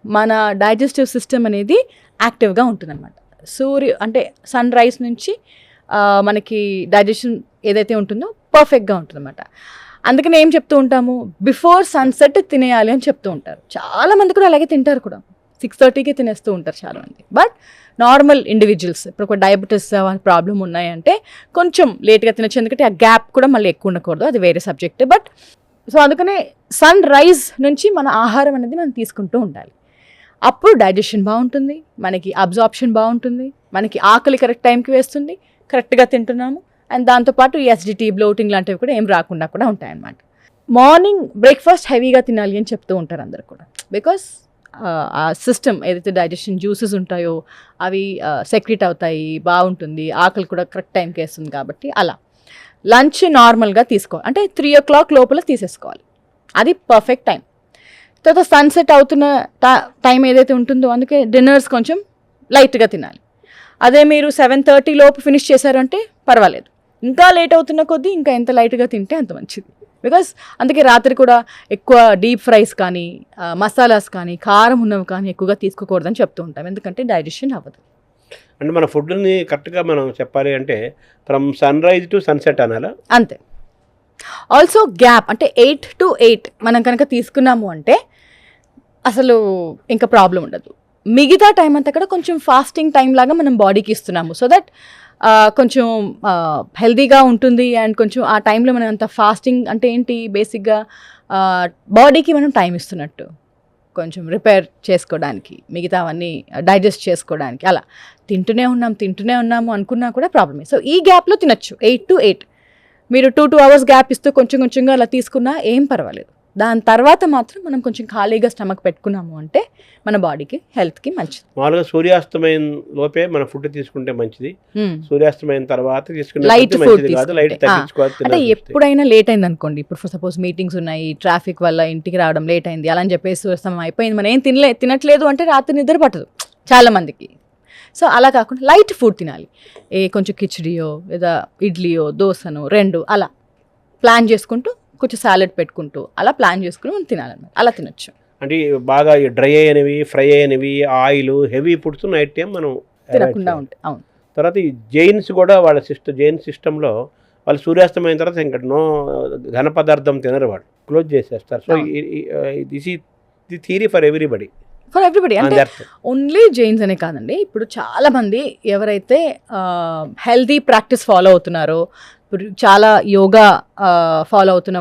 మన డైజెస్టివ్ సిస్టమ్ అనేది యాక్టివ్గా ఉంటుందన్నమాట. అంటే సన్ రైజ్ నుంచి మనకి డైజెషన్ ఏదైతే ఉంటుందో పర్ఫెక్ట్గా ఉంటుందన్నమాట. అందుకని ఏం చెప్తూ ఉంటాము, బిఫోర్ సన్సెట్ తినేయాలి అని చెప్తూ ఉంటారు. చాలామంది కూడా అలాగే తింటారు కూడా, 6:30కి తినేస్తూ ఉంటారు చాలామంది. బట్ నార్మల్ ఇండివిజువల్స్ ఇప్పుడు ఒక డయాబెటీస్ ప్రాబ్లం ఉన్నాయంటే కొంచెం లేట్గా తినచ్చు, ఎందుకంటే ఆ గ్యాప్ కూడా మళ్ళీ ఎక్కువ ఉండకూడదు, అది వేరే సబ్జెక్ట్. బట్ సో అందుకనే సన్ రైజ్ నుంచి మన ఆహారం అనేది మనం తీసుకుంటూ ఉండాలి. అప్పుడు డైజెషన్ బాగుంటుంది, మనకి అబ్జార్ప్షన్ బాగుంటుంది, మనకి ఆకలి కరెక్ట్ టైంకి వేస్తుంది, కరెక్ట్గా తింటున్నాము. అండ్ దాంతోపాటు ఎసిడిటీ, బ్లోటింగ్ లాంటివి కూడా ఏం రాకుండా కూడా ఉంటాయన్నమాట. మార్నింగ్ బ్రేక్ఫాస్ట్ హెవీగా తినాలి అని చెప్తూ ఉంటారు అందరు కూడా, బికాస్ ఆ సిస్టమ్ ఏదైతే డైజెషన్ జ్యూసెస్ ఉంటాయో అవి సెక్రెట్ అవుతాయి, బాగుంటుంది, ఆకలి కూడా కరెక్ట్ టైంకి వేస్తుంది. కాబట్టి అలా లంచ్ నార్మల్గా తీసుకోవాలి, అంటే 3 o'clock లోపల తీసేసుకోవాలి, అది పర్ఫెక్ట్ టైం. తర్వాత సన్సెట్ అవుతున్న టైం ఏదైతే ఉంటుందో అందుకే డిన్నర్స్ కొంచెం లైట్గా తినాలి. అదే మీరు 7:30 లోపు ఫినిష్ చేశారంటే పర్వాలేదు, ఇంకా లేట్ అవుతున్న కొద్దీ ఇంకా ఎంత లైట్గా తింటే అంత మంచిది. బికాస్ అందుకే రాత్రి కూడా ఎక్కువ డీప్ ఫ్రైస్ కానీ మసాలాస్ కానీ కారం ఉన్నవి కానీ ఎక్కువగా తీసుకోకూడదని చెప్తూ ఉంటాం, ఎందుకంటే డైజెషన్ అవ్వదు. అంటే మన ఫుడ్ని కరెక్ట్గా మనం చెప్పాలి అంటే from sunrise to sunset అనాలా? అంతే. ఆల్సో గ్యాప్ అంటే 8 to 8 మనం కనుక తీసుకున్నాము అంటే అసలు ఇంకా ప్రాబ్లం ఉండదు. మిగతా టైం అంతా కూడా కొంచెం ఫాస్టింగ్ టైం లాగా మనం బాడీకి ఇస్తున్నాము, సో దట్ కొంచెం హెల్తీగా ఉంటుంది. అండ్ కొంచెం ఆ టైంలో మనం అంత ఫాస్టింగ్ అంటే ఏంటి, బేసిక్గా బాడీకి మనం టైం ఇస్తున్నట్టు, కొంచెం రిపేర్ చేసుకోవడానికి, మిగతావన్నీ డైజెస్ట్ చేసుకోవడానికి. అలా తింటూనే ఉన్నాము అనుకున్నా కూడా ప్రాబ్లమే. సో ఈ గ్యాప్లో తినచ్చు 8 to 8. మీరు 2 hours గ్యాప్ ఇస్తూ కొంచెం కొంచెంగా అలా తీసుకున్నా ఏం పర్వాలేదు. దాని తర్వాత మాత్రం మనం కొంచెం ఖాళీగా స్టమక్ పెట్టుకున్నాము అంటే మన బాడీకి హెల్త్కి మంచిది. మామూలుగా సూర్యాస్తమయం లోపే మన ఫుడ్ తీసుకుంటే మంచిది, సూర్యాస్తమయం తర్వాత తీసుకుంటే లైట్ ఫుడ్ అంటే ఎప్పుడైనా లేట్ అయింది అనుకోండి, ఇప్పుడు ఫర్ సపోజ్ మీటింగ్స్ ఉన్నాయి, ట్రాఫిక్ వల్ల ఇంటికి రావడం లేట్ అయింది అలా అని చెప్పేసి సూర్యాస్తమయం అయిపోయింది, మనం ఏం తినట్లేదు అంటే రాత్రి నిద్ర పట్టదు చాలా మందికి. సో అలా కాకుండా లైట్ ఫుడ్ తినాలి, కొంచెం కిచడియో లేదా ఇడ్లీయో దోసనో 2 అలా ప్లాన్ చేసుకుంటూ కొంచెం సాలెడ్ పెట్టుకుంటూ అలా ప్లాన్ చేసుకుని మనం తినాలన్నమాట. అలా తినొచ్చు. అంటే బాగా డ్రై అయినవి, ఫ్రై అయినవి, oil, heavy foods night time మనం తినకుండా ఉంటాయి. అవును. తర్వాత ఈ జైన్స్ కూడా వాళ్ళ జైన్ సిస్టంలో వాళ్ళు సూర్యాస్తమైన తర్వాత ఇంకా ఘన పదార్థం తినరు, వాళ్ళు క్లోజ్ చేసేస్తారు. So this is the theory for everybody. అంటే ఓన్లీ జైన్స్ అనే కాదండి, ఇప్పుడు చాలా మంది ఎవరైతే హెల్తీ ప్రాక్టీస్ ఫాలో అవుతున్నారో, ఇప్పుడు చాలా యోగా ఫాలో అవుతున్న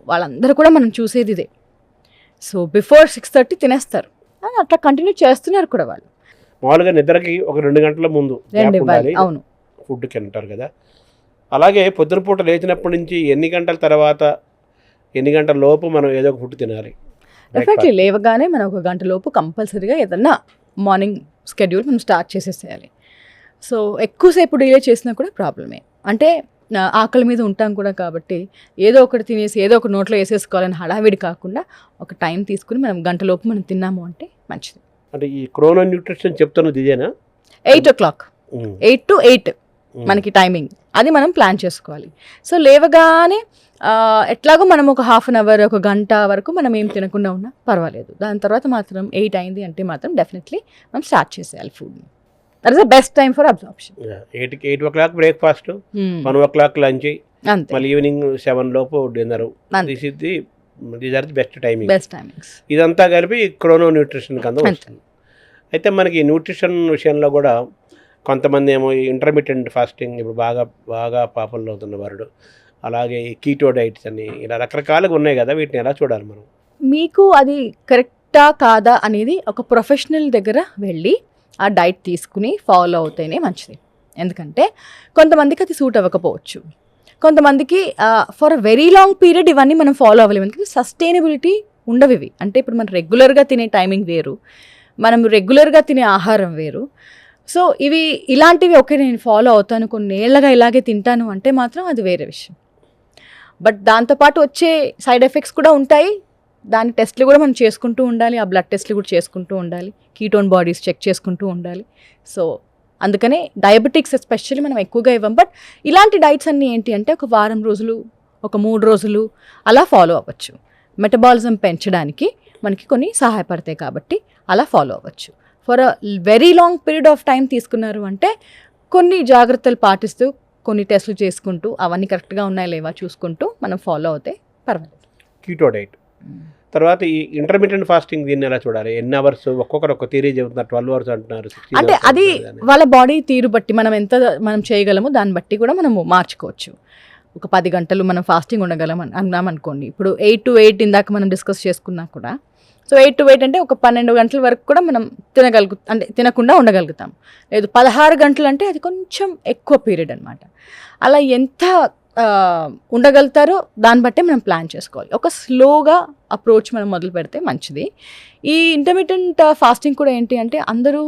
వాళ్ళందరూ కూడా మనం చూసేది ఇదే. సో బిఫోర్ 6:30 తినేస్తారు, అని అట్లా కంటిన్యూ చేస్తున్నారు కూడా వాళ్ళు. మామూలుగా నిద్రకి ఒక 2 గంటల ముందు అవును ఫుడ్కి అంటారు కదా, అలాగే పొద్దునపూట లేచినప్పటి నుంచి ఎన్ని గంటల తర్వాత, ఎన్ని గంటల లోపు మనం ఏదో ఒక ఫుడ్ తినాలి? డెఫినెట్లీ లేవగానే మనం 1 గంట లోపు కంపల్సరీగా ఏదన్నా మార్నింగ్ స్కెడ్యూల్ మనం స్టార్ట్ చేసేసేయాలి. సో ఎక్కువసేపు డిలే చేసినా కూడా ప్రాబ్లమే. అంటే ఆకలి మీద ఉంటాం కూడా కాబట్టి ఏదో ఒకటి తినేసి ఏదో ఒక నోట్లో వేసేసుకోవాలని హడావిడి కాకుండా ఒక టైం తీసుకుని మనం గంటలోపు మనం తిన్నాము అంటే మంచిది. అంటే ఈ క్రోనో న్యూట్రిషన్ చెప్తున్నది ఇదేనా? 8 o'clock 8 to 8 మనకి టైమింగ్, అది మనం ప్లాన్ చేసుకోవాలి. సో లేవగానే ఎట్లాగో మనం ఒక 1/2 hour 1 గంట వరకు మనం ఏం తినకుండా ఉన్నా పర్వాలేదు. దాని తర్వాత మాత్రం 8 అయింది అంటే మాత్రం డెఫినెట్లీ మనం స్టార్ట్ చేసేయాలి ఫుడ్ని. That is the best time for absorption. 8 o'clock breakfast, 1 o'clock lunch, అంతే, మళ్ళీ ఈవినింగ్ 7 లోపు dinner. These are the best timings. ఇదంతా కలిపి క్రోనో న్యూట్రిషన్ కింద వస్తుంది. అయితే మనకి న్యూట్రిషన్ విషయంలో కూడా కొంతమంది ఏమో ఇంటర్మీడియట్ ఫాస్టింగ్ ఇప్పుడు బాగా బాగా పాపులర్ అవుతున్న వారు, అలాగే ఈ కీటో డైట్స్ అని ఇలా రకరకాలుగా ఉన్నాయి కదా, వీటిని ఎలా చూడాలి మనం? మీకు అది కరెక్టా కాదా అనేది ఒక ప్రొఫెషనల్ దగ్గర వెళ్ళి ఆ డైట్ తీసుకుని ఫాలో అవుతేనే మంచిది. ఎందుకంటే కొంతమందికి అది సూట్ అవ్వకపోవచ్చు, కొంతమందికి for a very long period ఇవన్నీ మనం ఫాలో అవ్వలేము. ఎందుకంటే సస్టైనబిలిటీ ఉండవు ఇవి. అంటే ఇప్పుడు మనం రెగ్యులర్గా తినే టైమింగ్ వేరు, మనం రెగ్యులర్గా తినే ఆహారం వేరు. సో ఇవి ఇలాంటివి ఓకే నేను ఫాలో అవుతాను, కొన్ని ఏళ్ళగా ఇలాగే తింటాను అంటే మాత్రం అది వేరే విషయం. బట్ దాంతోపాటు వచ్చే సైడ్ ఎఫెక్ట్స్ కూడా ఉంటాయి. దాని టెస్ట్లు కూడా మనం చేసుకుంటూ ఉండాలి, ఆ బ్లడ్ టెస్ట్లు కూడా చేసుకుంటూ ఉండాలి, కీటోన్ బాడీస్ చెక్ చేసుకుంటూ ఉండాలి. సో అందుకనే డయాబెటిక్స్ ఎస్పెషల్లీ మనం ఎక్కువగా ఇవ్వం. బట్ ఇలాంటి డైట్స్ అన్నీ ఏంటి అంటే ఒక వారం రోజులు, ఒక 3 రోజులు అలా ఫాలో అవ్వచ్చు. మెటబాలిజం పెంచడానికి మనకి కొన్ని సహాయపడతాయి కాబట్టి అలా ఫాలో అవ్వచ్చు. For a very long period of time తీసుకున్నారు అంటే కొన్ని జాగ్రత్తలు పాటిస్తూ, కొన్ని టెస్టులు చేసుకుంటూ, అవన్నీ కరెక్ట్గా ఉన్నాయా లేవా చూసుకుంటూ మనం ఫాలో అవుతే పర్వాలేదు. కీటో డైట్ తర్వాత ఈ ఇంటర్మీడియట్ ఫాస్టింగ్ దీన్ని ఎలా చూడాలి? ఎన్ని అవర్స్? ఒక్కొక్కరు ఒక్క థియరీ చెబుతున్నారు, 12 అవర్స్ అంటున్నారు, 16 అంటే hours అది అంటున్నారు. వాళ్ళ బాడీ తీరు బట్టి మనం చేయగలము, దాన్ని బట్టి కూడా మనము మార్చుకోవచ్చు. ఒక 10 గంటలు మనం ఫాస్టింగ్ ఉండగలం అన్నాం అనుకోండి, ఇప్పుడు 8 to 8 ఇందాక మనం డిస్కస్ చేసుకున్నా కూడా, సో 8 to 8 అంటే ఒక 12 గంటల వరకు కూడా మనం అంటే తినకుండా ఉండగలుగుతాం. లేదు 16 గంటలు అంటే అది కొంచెం ఎక్కువ పీరియడ్ అనమాట. అలా ఎంత ఉండగలుగుతారో దాన్ని బట్టే మనం ప్లాన్ చేసుకోవాలి. ఒక స్లోగా అప్రోచ్ మనం మొదలు పెడితే మంచిది. ఈ ఇంటర్మీడియట్ ఫాస్టింగ్ కూడా ఏంటి అంటే అందరూ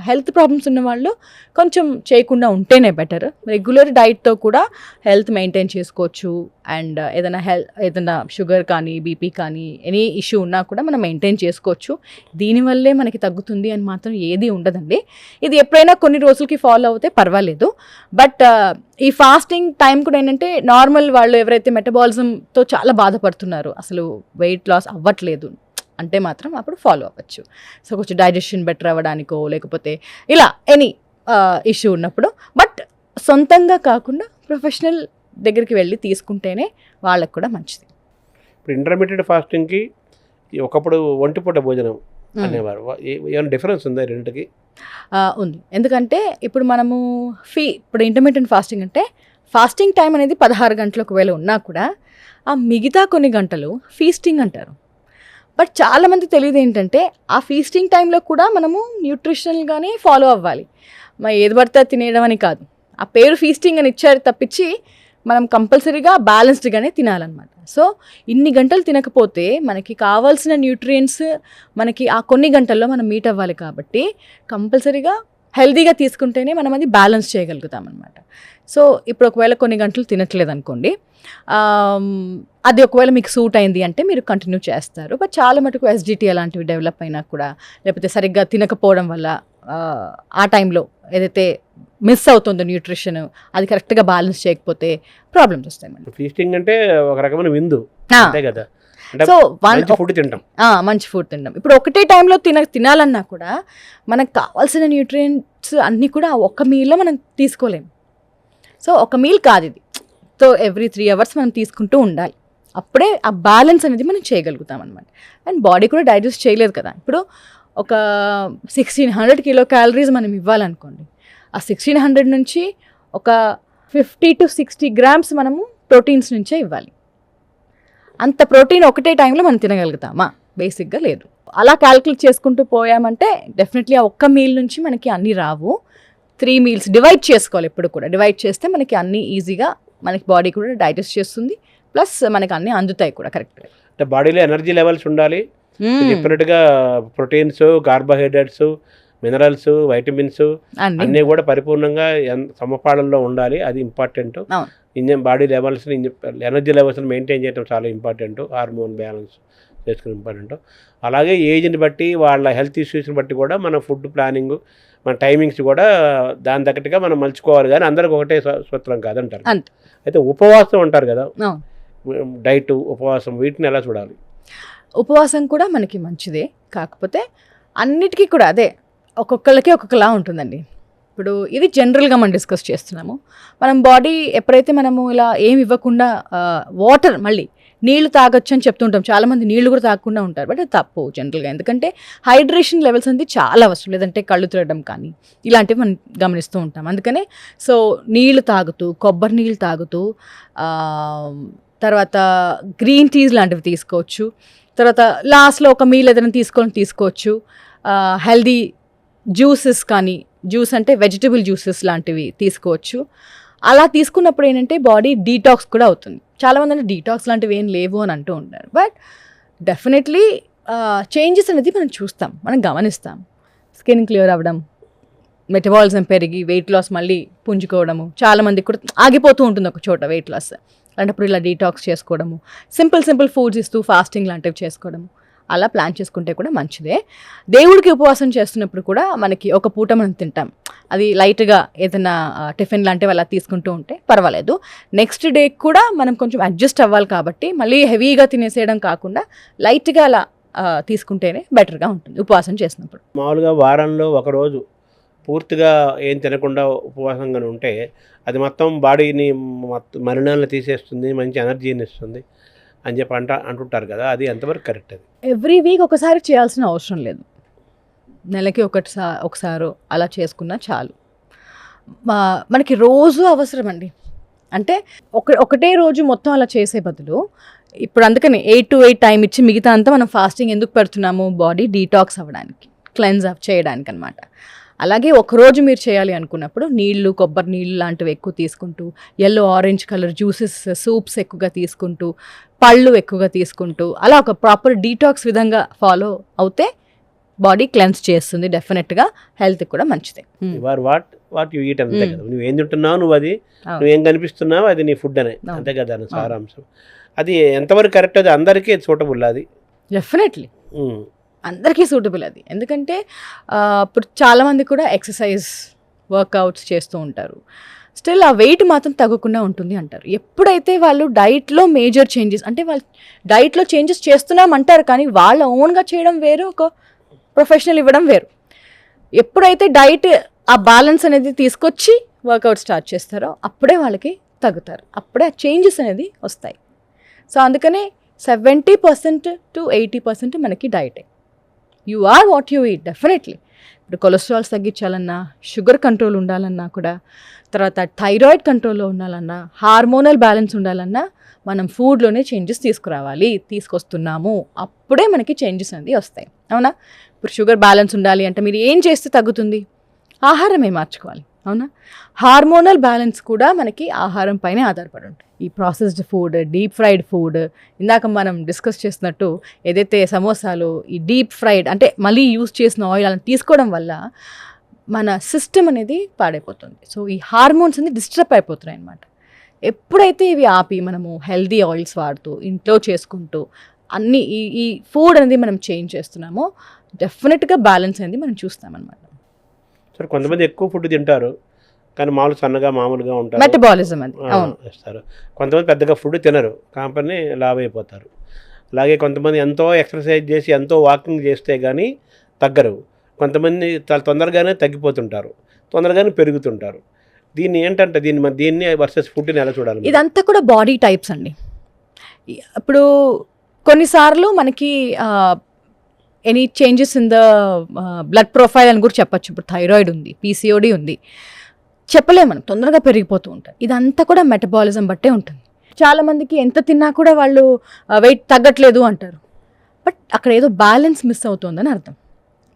హెల్త్ ప్రాబ్లమ్స్ ఉన్న వాళ్ళు కొంచెం చేయకుండా ఉంటేనే బెటర్. రెగ్యులర్ డైట్తో కూడా హెల్త్ మెయింటైన్ చేసుకోవచ్చు. అండ్ ఏదైనా షుగర్ కానీ బీపీ కానీ ఎనీ ఇష్యూ ఉన్నా కూడా మనం మెయింటైన్ చేసుకోవచ్చు. దీనివల్లే మనకి తగ్గుతుంది అని మాత్రం ఏది ఉండదండి. ఇది ఎప్పుడైనా కొన్ని రోజులకి ఫాలో అవుతే పర్వాలేదు. బట్ ఈ ఫాస్టింగ్ టైం కూడా ఏంటంటే నార్మల్ వాళ్ళు ఎవరైతే మెటబాలిజంతో చాలా బాధపడుతున్నారో, అసలు వెయిట్ లాస్ అవ్వట్లేదు అంటే మాత్రం అప్పుడు ఫాలో అవ్వచ్చు. సో కొంచెం డైజెషన్ బెటర్ అవ్వడానికో లేకపోతే ఇలా ఎనీ ఇష్యూ ఉన్నప్పుడు. బట్ సొంతంగా కాకుండా ప్రొఫెషనల్ దగ్గరికి వెళ్ళి తీసుకుంటేనే వాళ్ళకు కూడా మంచిది. ఇప్పుడు ఇంటర్మీడియట్ ఫాస్టింగ్కి ఒకప్పుడు ఒంటిపూట భోజనం అనేవారు, ఏమైనా డిఫరెన్స్ ఉందా రెండుకి? ఉంది. ఎందుకంటే ఇప్పుడు మనము ఇప్పుడు ఇంటర్మీడియట్ ఫాస్టింగ్ అంటే ఫాస్టింగ్ టైం అనేది 16 గంటలు ఒకవేళ ఉన్నా కూడా ఆ మిగతా కొన్ని గంటలు ఫీస్టింగ్ అంటారు. బట్ చాలామంది తెలియదు ఏంటంటే ఆ ఫీస్టింగ్ టైంలో కూడా మనము న్యూట్రిషనల్గానే ఫాలో అవ్వాలి. ఏది పడితే తినేయడం అని కాదు. ఆ పేరు ఫీస్టింగ్ అని ఇచ్చారు తప్పించి మనం కంపల్సరీగా బ్యాలెన్స్డ్గానే తినాలన్నమాట. సో ఇన్ని గంటలు తినకపోతే మనకి కావాల్సిన న్యూట్రియంట్స్ మనకి ఆ కొన్ని గంటల్లో మనం మీట్ అవ్వాలి కాబట్టి కంపల్సరీగా హెల్తీగా తీసుకుంటేనే మనం అది బ్యాలెన్స్ చేయగలుగుతాం అనమాట. సో ఇప్పుడు ఒకవేళ కొన్ని గంటలు తినట్లేదు అనుకోండి, అది ఒకవేళ మీకు సూట్ అయింది అంటే మీరు కంటిన్యూ చేస్తారు. బట్ చాలా మటుకు ఎస్జిటి అలాంటివి డెవలప్ అయినా కూడా, లేకపోతే సరిగ్గా తినకపోవడం వల్ల ఆ టైంలో ఏదైతే మిస్ అవుతుందో న్యూట్రిషన్ అది కరెక్ట్గా బ్యాలెన్స్ చేయకపోతే ప్రాబ్లమ్స్ వస్తాయి. ఫీస్టింగ్ అంటే ఒక రకమైన విందు అంతే కదా. సో ఫుడ్ తింటాం, మంచి ఫుడ్ తింటాం. ఇప్పుడు ఒకటే టైంలో తినాలన్నా కూడా మనకు కావాల్సిన న్యూట్రియంట్స్ అన్నీ కూడా ఒక్క మీల్లో మనం తీసుకోలేము. సో ఒక మీల్ కాదు ఇది. సో ఎవ్రీ 3 hours మనం తీసుకుంటూ ఉండాలి. అప్పుడే ఆ బ్యాలెన్స్ అనేది మనం చేయగలుగుతాం అనమాట. అండ్ బాడీ కూడా డైజెస్ట్ చేయలేదు కదా. ఇప్పుడు ఒక 1600 kcal మనం ఇవ్వాలనుకోండి, ఆ 1600 నుంచి ఒక 50 to 60 grams మనము ప్రోటీన్స్ నుంచే ఇవ్వాలి. అంత ప్రోటీన్ ఒకటే టైంలో మనం తినగలుగుతామా? బేసిక్గా లేదు. అలా క్యాల్కులేట్ చేసుకుంటూ పోయామంటే డెఫినెట్లీ ఆ ఒక్క మీల్ నుంచి మనకి అన్నీ రావు. 3 meals డివైడ్ చేసుకోవాలి. ఎప్పుడు కూడా డివైడ్ చేస్తే మనకి అన్నీ ఈజీగా మనకి బాడీ కూడా డైజెస్ట్ చేస్తుంది, ప్లస్ మనకి అన్నీ అందుతాయి కూడా కరెక్ట్గా. అంటే బాడీలో ఎనర్జీ లెవెల్స్ ఉండాలి, డెఫినెట్గా ప్రోటీన్స్, కార్బోహైడ్రేట్స్, మినరల్స్, వైటమిన్స్ అన్నీ కూడా పరిపూర్ణంగా సమపాళల్లో ఉండాలి. అది ఇంపార్టెంట్. బాడీ లెవెల్స్ని, ఎనర్జీ లెవెల్స్ని మెయింటైన్ చేయడం చాలా ఇంపార్టెంట్. హార్మోన్ బ్యాలెన్స్ చేసుకుని ఇంపార్టెంట్. అలాగే ఏజ్ని బట్టి వాళ్ళ హెల్త్ ఇష్యూస్ని బట్టి కూడా మన ఫుడ్ ప్లానింగ్, మన టైమింగ్స్ కూడా దాని తగ్గట్టుగా మనం మలుచుకోవాలి. కానీ అందరికి ఒకటే సూత్రం కాదంటారు. అయితే ఉపవాసం అంటారు కదా, డైట్, ఉపవాసం, వీటిని ఎలా చూడాలి? ఉపవాసం కూడా మనకి మంచిదే, కాకపోతే అన్నిటికీ కూడా అదే ఒక్కొక్కళ్ళకి ఒక్కొక్కలా ఉంటుందండి. ఇప్పుడు ఇది జనరల్గా మనం డిస్కస్ చేస్తున్నాము. మనం బాడీ ఎప్పుడైతే మనము ఇలా ఏమి ఇవ్వకుండా వాటర్, మళ్ళీ నీళ్లు తాగొచ్చు అని చెప్తుంటాం, చాలామంది నీళ్లు కూడా తాగకుండా ఉంటారు, బట్ అది తప్పు జనరల్గా. ఎందుకంటే హైడ్రేషన్ లెవెల్స్ అనేది చాలా అవసరం, లేదంటే కళ్ళు తిరగడం కానీ ఇలాంటివి మనం గమనిస్తూ ఉంటాం. అందుకనే సో నీళ్లు తాగుతూ, కొబ్బరి నీళ్ళు తాగుతూ, తర్వాత గ్రీన్ టీస్ లాంటివి తీసుకోవచ్చు. తర్వాత లాస్ట్లో ఒక మీల్ ఏదైనా తీసుకోవచ్చు. హెల్దీ జ్యూసెస్ కానీ, జ్యూస్ అంటే వెజిటబుల్ జ్యూసెస్ లాంటివి తీసుకోవచ్చు. అలా తీసుకున్నప్పుడు ఏంటంటే బాడీ డీటాక్స్ కూడా అవుతుంది. చాలామంది అంటే డీటాక్స్ లాంటివి ఏం లేవు అని అంటూ ఉంటారు, బట్ డెఫినెట్లీ చేంజెస్ అనేది మనం చూస్తాం, మనం గమనిస్తాం. స్కిన్ క్లియర్ అవ్వడం, మెటబాలిజం పెరిగి వెయిట్ లాస్ మళ్ళీ పుంజుకోవడము, చాలామందికి కూడా ఆగిపోతూ ఉంటుంది ఒక చోట వెయిట్ లాస్. అలాంటప్పుడు ఇలా డీటాక్స్ చేసుకోవడము, సింపుల్ ఫుడ్స్ ఇస్తూ ఫాస్టింగ్ లాంటివి చేసుకోవడము, అలా ప్లాన్ చేసుకుంటే కూడా మంచిదే. దేవుడికి ఉపవాసం చేస్తున్నప్పుడు కూడా మనకి ఒక పూట మనం తింటాం, అది లైట్గా ఏదైనా టిఫిన్ లాంటివి అలా తీసుకుంటూ ఉంటే పర్వాలేదు. నెక్స్ట్ డే కూడా మనం కొంచెం అడ్జస్ట్ అవ్వాలి కాబట్టి మళ్ళీ హెవీగా తినేసేయడం కాకుండా లైట్గా అలా తీసుకుంటేనే బెటర్గా ఉంటుంది ఉపవాసం చేసినప్పుడు. మామూలుగా వారంలో ఒకరోజు పూర్తిగా ఏం తినకుండా ఉపవాసంగా ఉంటే అది మొత్తం బాడీని మలినాలను తీసేస్తుంది, మంచి ఎనర్జీని ఇస్తుంది అని చెప్పి అంటుంటారు కదా, అది ఎంతవరకు కరెక్ట్? అది ఎవ్రీ వీక్ ఒకసారి చేయాల్సిన అవసరం లేదు, నెలకి ఒకసారి అలా చేసుకున్నా చాలు. మనకి రోజు అవసరం అండి. అంటే ఒకటే రోజు మొత్తం అలా చేసే బదులు ఇప్పుడు అందుకని 8 to 8 టైం ఇచ్చి మిగతా అంతా మనం ఫాస్టింగ్ ఎందుకు పెడుతున్నాము, బాడీ డీటాక్స్ అవ్వడానికి, క్లెన్స్ అప్ చేయడానికి అనమాట. అలాగే ఒకరోజు మీరు చేయాలి అనుకున్నప్పుడు నీళ్లు, కొబ్బరి నీళ్ళు లాంటివి ఎక్కువ తీసుకుంటూ, yellow orange colour juices, soups ఎక్కువగా తీసుకుంటూ, పళ్ళు ఎక్కువగా తీసుకుంటూ, అలా ఒక ప్రాపర్ డీటాక్స్ విధంగా ఫాలో అవుతే బాడీ క్లెన్స్ చేస్తుంది, డెఫినెట్గా హెల్త్ కూడా మంచిదే. వాట్ యు ఈట్ అంతే కదా, నువ్వు ఏం తింటున్నావు, నువ్వేం కనిపిస్తున్నావు, అది నీ ఫుడ్ అనే, అంతే కదా అని సారాంశం. అది ఎంతవరకు కరెక్ట్? అది అందరికీ సూటబుల్? అది డెఫినెట్లీ అందరికీ సూటబుల్ అది. ఎందుకంటే ఇప్పుడు చాలామంది కూడా ఎక్సర్సైజ్ వర్కౌట్స్ చేస్తూ ఉంటారు, స్టిల్ ఆ వెయిట్ మాత్రం తగ్గకుండా ఉంటుంది అంటారు. ఎప్పుడైతే వాళ్ళు డైట్లో మేజర్ చేంజెస్, అంటే వాళ్ళు డైట్లో చేంజెస్ చేస్తున్నాం అంటారు కానీ వాళ్ళ ఓన్గా చేయడం వేరు, ఒక ప్రొఫెషనల్ ఇవ్వడం వేరు. ఎప్పుడైతే డైట్ ఆ బ్యాలెన్స్ అనేది తీసుకొచ్చి వర్కౌట్ స్టార్ట్ చేస్తారో అప్పుడే వాళ్ళకి తగ్గుతారు, అప్పుడే ఆ చేంజెస్ అనేది వస్తాయి. సో అందుకనే 70% to 80% మనకి డైటే. You are what you eat definitely. ఇప్పుడు కొలెస్ట్రాల్స్ తగ్గించాలన్నా, షుగర్ కంట్రోల్ ఉండాలన్నా కూడా, తర్వాత థైరాయిడ్ కంట్రోల్లో ఉండాలన్నా, హార్మోనల్ బ్యాలెన్స్ ఉండాలన్నా మనం ఫుడ్లోనే చేంజెస్ తీసుకొస్తున్నాము, అప్పుడే మనకి చేంజెస్ అనేది వస్తాయి, అవునా? ఇప్పుడు షుగర్ బ్యాలెన్స్ ఉండాలి అంటే మీరు ఏం చేస్తే తగ్గుతుంది? ఆహారమే మార్చుకోవాలి, అవునా? హార్మోనల్ బ్యాలెన్స్ కూడా మనకి ఆహారం పైనే ఆధారపడి ఉంటుంది. ఈ processed food, deep fried food, ఇందాక మనం డిస్కస్ చేసినట్టు ఏదైతే సమోసాలు, ఈ డీప్ ఫ్రైడ్ అంటే మళ్ళీ యూజ్ చేసిన ఆయిల్ అలా తీసుకోవడం వల్ల మన సిస్టమ్ అనేది పాడైపోతుంది. సో ఈ హార్మోన్స్ అనేది డిస్టర్బ్ అయిపోతున్నాయి అన్నమాట. ఎప్పుడైతే ఇవి ఆపి మనము హెల్దీ ఆయిల్స్ వాడుతూ ఇంట్లో చేసుకుంటూ అన్నీ ఈ ఫుడ్ అనేది మనం చేంజ్ చేస్తున్నామో డెఫినెట్గా బ్యాలెన్స్ అనేది మనం చూస్తామన్నమాట. సరే, కొంతమంది ఎక్కువ ఫుడ్ తింటారు కానీ మామూలుగా ఉంటారు, మెటబాలిజం అది చేస్తారు. కొంతమంది పెద్దగా ఫుడ్ తినరు కాంపని లావ్ అయిపోతారు. అలాగే కొంతమంది ఎంతో ఎక్సర్సైజ్ చేసి ఎంతో వాకింగ్ చేస్తే కానీ తగ్గరు. కొంతమంది చాలా తొందరగానే తగ్గిపోతుంటారు, తొందరగానే పెరుగుతుంటారు. దీన్ని ఏంటంటే దీన్ని వర్సెస్ ఫుడ్ని ఎలా చూడాలి? ఇదంతా కూడా బాడీ టైప్స్ అండి. ఇప్పుడు కొన్నిసార్లు మనకి any changes in the blood profile అని కూడా చెప్పచ్చు. ఇప్పుడు థైరాయిడ్ ఉంది, పీసీఓడి ఉంది, చెప్పలేము మనం, తొందరగా పెరిగిపోతూ ఉంటాయి. ఇదంతా కూడా మెటబాలిజం బట్టే ఉంటుంది. చాలామందికి ఎంత తిన్నా కూడా వాళ్ళు వెయిట్ తగ్గట్లేదు అంటారు, బట్ అక్కడ ఏదో బ్యాలెన్స్ మిస్ అవుతుందని అర్థం.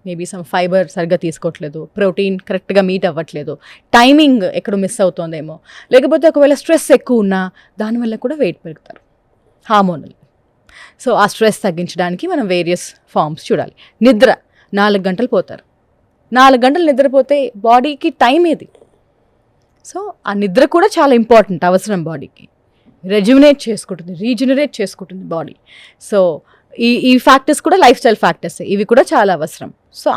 మేబీ సమ్ ఫైబర్ సరిగ్గా తీసుకోవట్లేదు, ప్రోటీన్ కరెక్ట్గా మీట్ అవ్వట్లేదు, టైమింగ్ ఎక్కడ మిస్ అవుతుందేమో, లేకపోతే ఒకవేళ స్ట్రెస్ ఎక్కువ ఉన్నా దానివల్ల కూడా వెయిట్ పెరుగుతారు, హార్మోనల్. సో ఆ స్ట్రెస్ తగ్గించడానికి మనం వేరియస్ ఫార్మ్స్ చూడాలి. నిద్ర 4 గంటలు పోతారు, 4 గంటలు నిద్రపోతే బాడీకి టైం ఏది? సో ఆ నిద్ర కూడా చాలా ఇంపార్టెంట్, అవసరం బాడీకి. రీజనరేట్ చేసుకుంటుంది బాడీ. సో ఈ ఫ్యాక్టర్స్ కూడా లైఫ్ స్టైల్ ఫ్యాక్టర్స్, ఇవి కూడా చాలా అవసరం. సో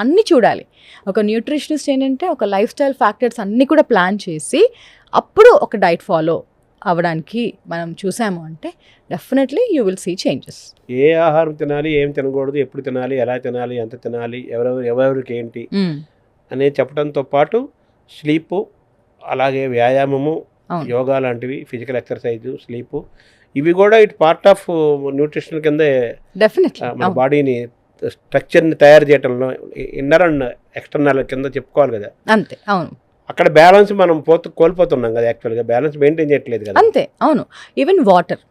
అన్నీ చూడాలి. ఒక న్యూట్రిషనిస్ట్ ఏంటంటే ఒక లైఫ్ స్టైల్ ఫ్యాక్టర్స్ అన్నీ కూడా ప్లాన్ చేసి అప్పుడు ఒక డైట్ ఫాలో అవ్వడానికి మనం చూసాము అంటే definitely you will see changes. ఏ ఆహారం తినాలి, ఏం తినకూడదు, ఎప్పుడు తినాలి, ఎలా తినాలి, ఎంత తినాలి, ఎవరెవరికి ఏంటి అనేది చెప్పడంతో పాటు స్లీపు, అలాగే వ్యాయామము, యోగా లాంటివి, ఫిజికల్ ఎక్సర్సైజు, స్లీపు, ఇవి కూడా ఇట్ పార్ట్ ఆఫ్ న్యూట్రిషన్ కిందే డెఫినెట్లీ మన బాడీని స్ట్రక్చర్ని తయారు చేయడంలో ఇన్నర్ అండ్ ఎక్స్టర్నల్ కింద చెప్పుకోవాలి కదా. అంతే, అవును. అక్కడ బ్యాలెన్స్ మనం కోల్పోతున్నాం కదా, యాక్చువల్గా బ్యాలెన్స్ మెయింటైన్ చేయట్లేదు కదా. అంతే, అవును. ఈవెన్ వాటర్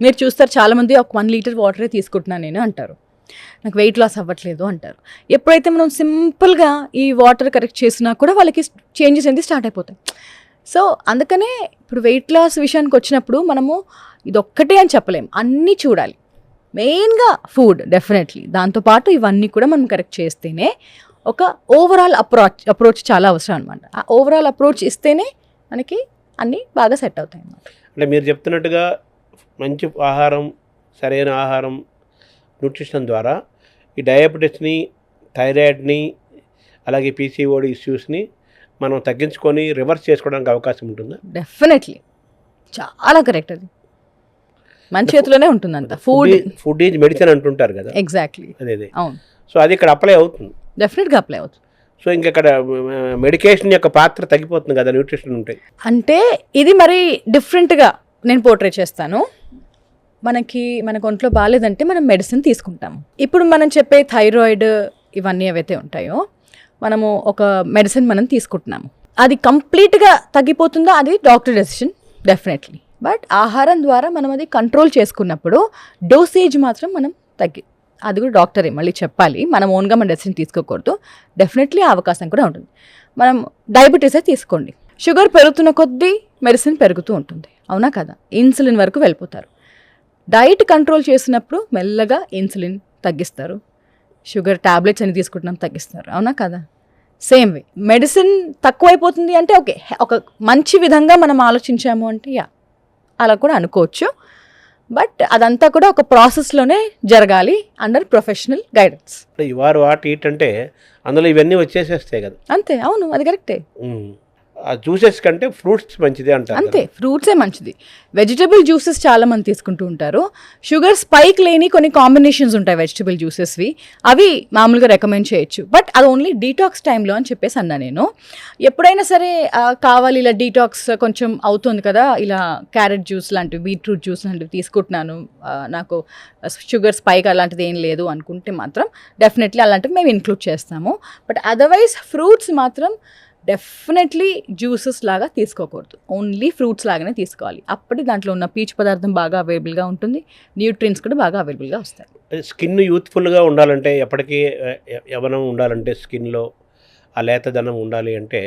మీరు చూస్తారు, చాలామంది ఒక 1 లీటర్ వాటరే తీసుకుంటున్నాను నేను అంటారు, నాకు వెయిట్ లాస్ అవ్వట్లేదు అంటారు. ఎప్పుడైతే మనం సింపుల్గా ఈ వాటర్ కరెక్ట్ చేసినా కూడా వాళ్ళకి చేంజెస్ అనేది స్టార్ట్ అయిపోతాయి. సో అందుకనే ఇప్పుడు వెయిట్ లాస్ విషయానికి వచ్చినప్పుడు మనము ఇదొక్కటే అని చెప్పలేం, అన్నీ చూడాలి. మెయిన్గా ఫుడ్ డెఫినెట్లీ, దాంతోపాటు ఇవన్నీ కూడా మనం కరెక్ట్ చేస్తేనే ఒక ఓవరాల్ అప్రోచ్ చాలా అవసరం అనమాట. ఆ ఓవరాల్ అప్రోచ్ ఇస్తేనే మనకి అన్నీ బాగా సెట్ అవుతాయి అన్నమాట. అంటే మీరు చెప్తున్నట్టుగా మంచి ఆహారం, సరైన ఆహారం, న్యూట్రిషన్ ద్వారా ఈ డయాబెటీస్ని, థైరాయిడ్ని, అలాగే పీసీఓడి ఇష్యూస్ని మనం తగ్గించుకొని రివర్స్ చేసుకోవడానికి అవకాశం ఉంటుందా? డెఫినెట్లీ, చాలా కరెక్ట్. అది మన చేతిలోనే ఉంటుందంట. ఫుడ్ ఈజ్ మెడిసిన్ అంటుంటారు కదా. ఎగ్జాక్ట్లీ, అదే. అవును. సో అది ఇక్కడ అప్లై అవుతుంది, డెఫినెట్గా అప్లై అవుతుంది. సో ఇంకెక్కడ మెడికేషన్ యొక్క పాత్ర తగ్గిపోతుంది కదా న్యూట్రిషన్ ఉంటే. అంటే ఇది మరి డిఫరెంట్గా నేను పోర్ట్రే చేస్తాను. మనకు ఒంట్లో బాగాలేదంటే మనం మెడిసిన్ తీసుకుంటాము. ఇప్పుడు మనం చెప్పే థైరాయిడ్ ఇవన్నీ ఏవైతే ఉంటాయో మనము ఒక మెడిసిన్ మనం తీసుకుంటున్నాము, అది కంప్లీట్గా తగ్గిపోతుందా అది డాక్టర్ డెసిషన్ డెఫినెట్లీ. బట్ ఆహారం ద్వారా మనం అది కంట్రోల్ చేసుకున్నప్పుడు డోసేజ్ మాత్రం మనం అది కూడా డాక్టరే మళ్ళీ చెప్పాలి, మనం ఓన్గా మన డెసిషన్ తీసుకోకూడదు. డెఫినెట్లీ ఆ అవకాశం కూడా ఉంటుంది. మనం డయాబెటీసే తీసుకోండి, షుగర్ పెరుగుతున్న కొద్దీ మెడిసిన్ పెరుగుతూ ఉంటుంది, అవునా కదా, ఇన్సులిన్ వరకు వెళ్ళిపోతారు. డైట్ కంట్రోల్ చేసినప్పుడు మెల్లగా ఇన్సులిన్ తగ్గిస్తారు, షుగర్ ట్యాబ్లెట్స్ అని తీసుకుంటున్నాం తగ్గిస్తారు, అవునా కదా. సేమ్ వే మెడిసిన్ తక్కువైపోతుంది అంటే ఓకే, ఒక మంచి విధంగా మనం ఆలోచించాము అంటే అలా కూడా అనుకోవచ్చు. బట్ అదంతా కూడా ఒక ప్రాసెస్లోనే జరగాలి అండర్ ప్రొఫెషనల్ గైడెన్స్. ఇవారు వాట్ ఈట్ అంటే అందులో ఇవన్నీ వచ్చేసేస్తాయి కదా. అంతే, అవును, అది కరెక్టే. జ్యూసెస్ కంటే ఫ్రూట్స్ మంచిది అంటారు. అంతే, ఫ్రూట్సే మంచిది. వెజిటబుల్ జ్యూసెస్ చాలా మంది తీసుకుంటూ ఉంటారు. షుగర్ స్పైక్ లేని కొన్ని కాంబినేషన్స్ ఉంటాయి వెజిటబుల్ జ్యూసెస్వి, అవి మామూలుగా రికమెండ్ చేయొచ్చు. బట్ అది ఓన్లీ డీటాక్స్ టైంలో అని చెప్పేసి అన్నా నేను. ఎప్పుడైనా సరే కావాలి ఇలా డీటాక్స్ కొంచెం అవుతుంది కదా, ఇలా క్యారెట్ జ్యూస్ లాంటివి, బీట్రూట్ జ్యూస్ లాంటివి తీసుకుంటున్నాను, నాకు షుగర్ స్పైక్ అలాంటిది ఏం లేదు అనుకుంటే మాత్రం డెఫినెట్లీ అలాంటివి మేము ఇంక్లూడ్ చేస్తాము. బట్ అదర్వైజ్ ఫ్రూట్స్ మాత్రం డెఫినెట్లీ జ్యూసెస్ లాగా తీసుకోకూడదు, ఓన్లీ ఫ్రూట్స్ లాగానే తీసుకోవాలి. అప్పటి దాంట్లో ఉన్న పీచు పదార్థం బాగా అవైలబుల్గా ఉంటుంది, న్యూట్రియన్స్ కూడా బాగా అవైలబుల్గా వస్తాయి. స్కిన్ యూత్ఫుల్గా ఉండాలంటే, ఎప్పటికీ యవ్వనం ఉండాలంటే, స్కిన్లో ఆ లేతదనం ఉండాలి అంటే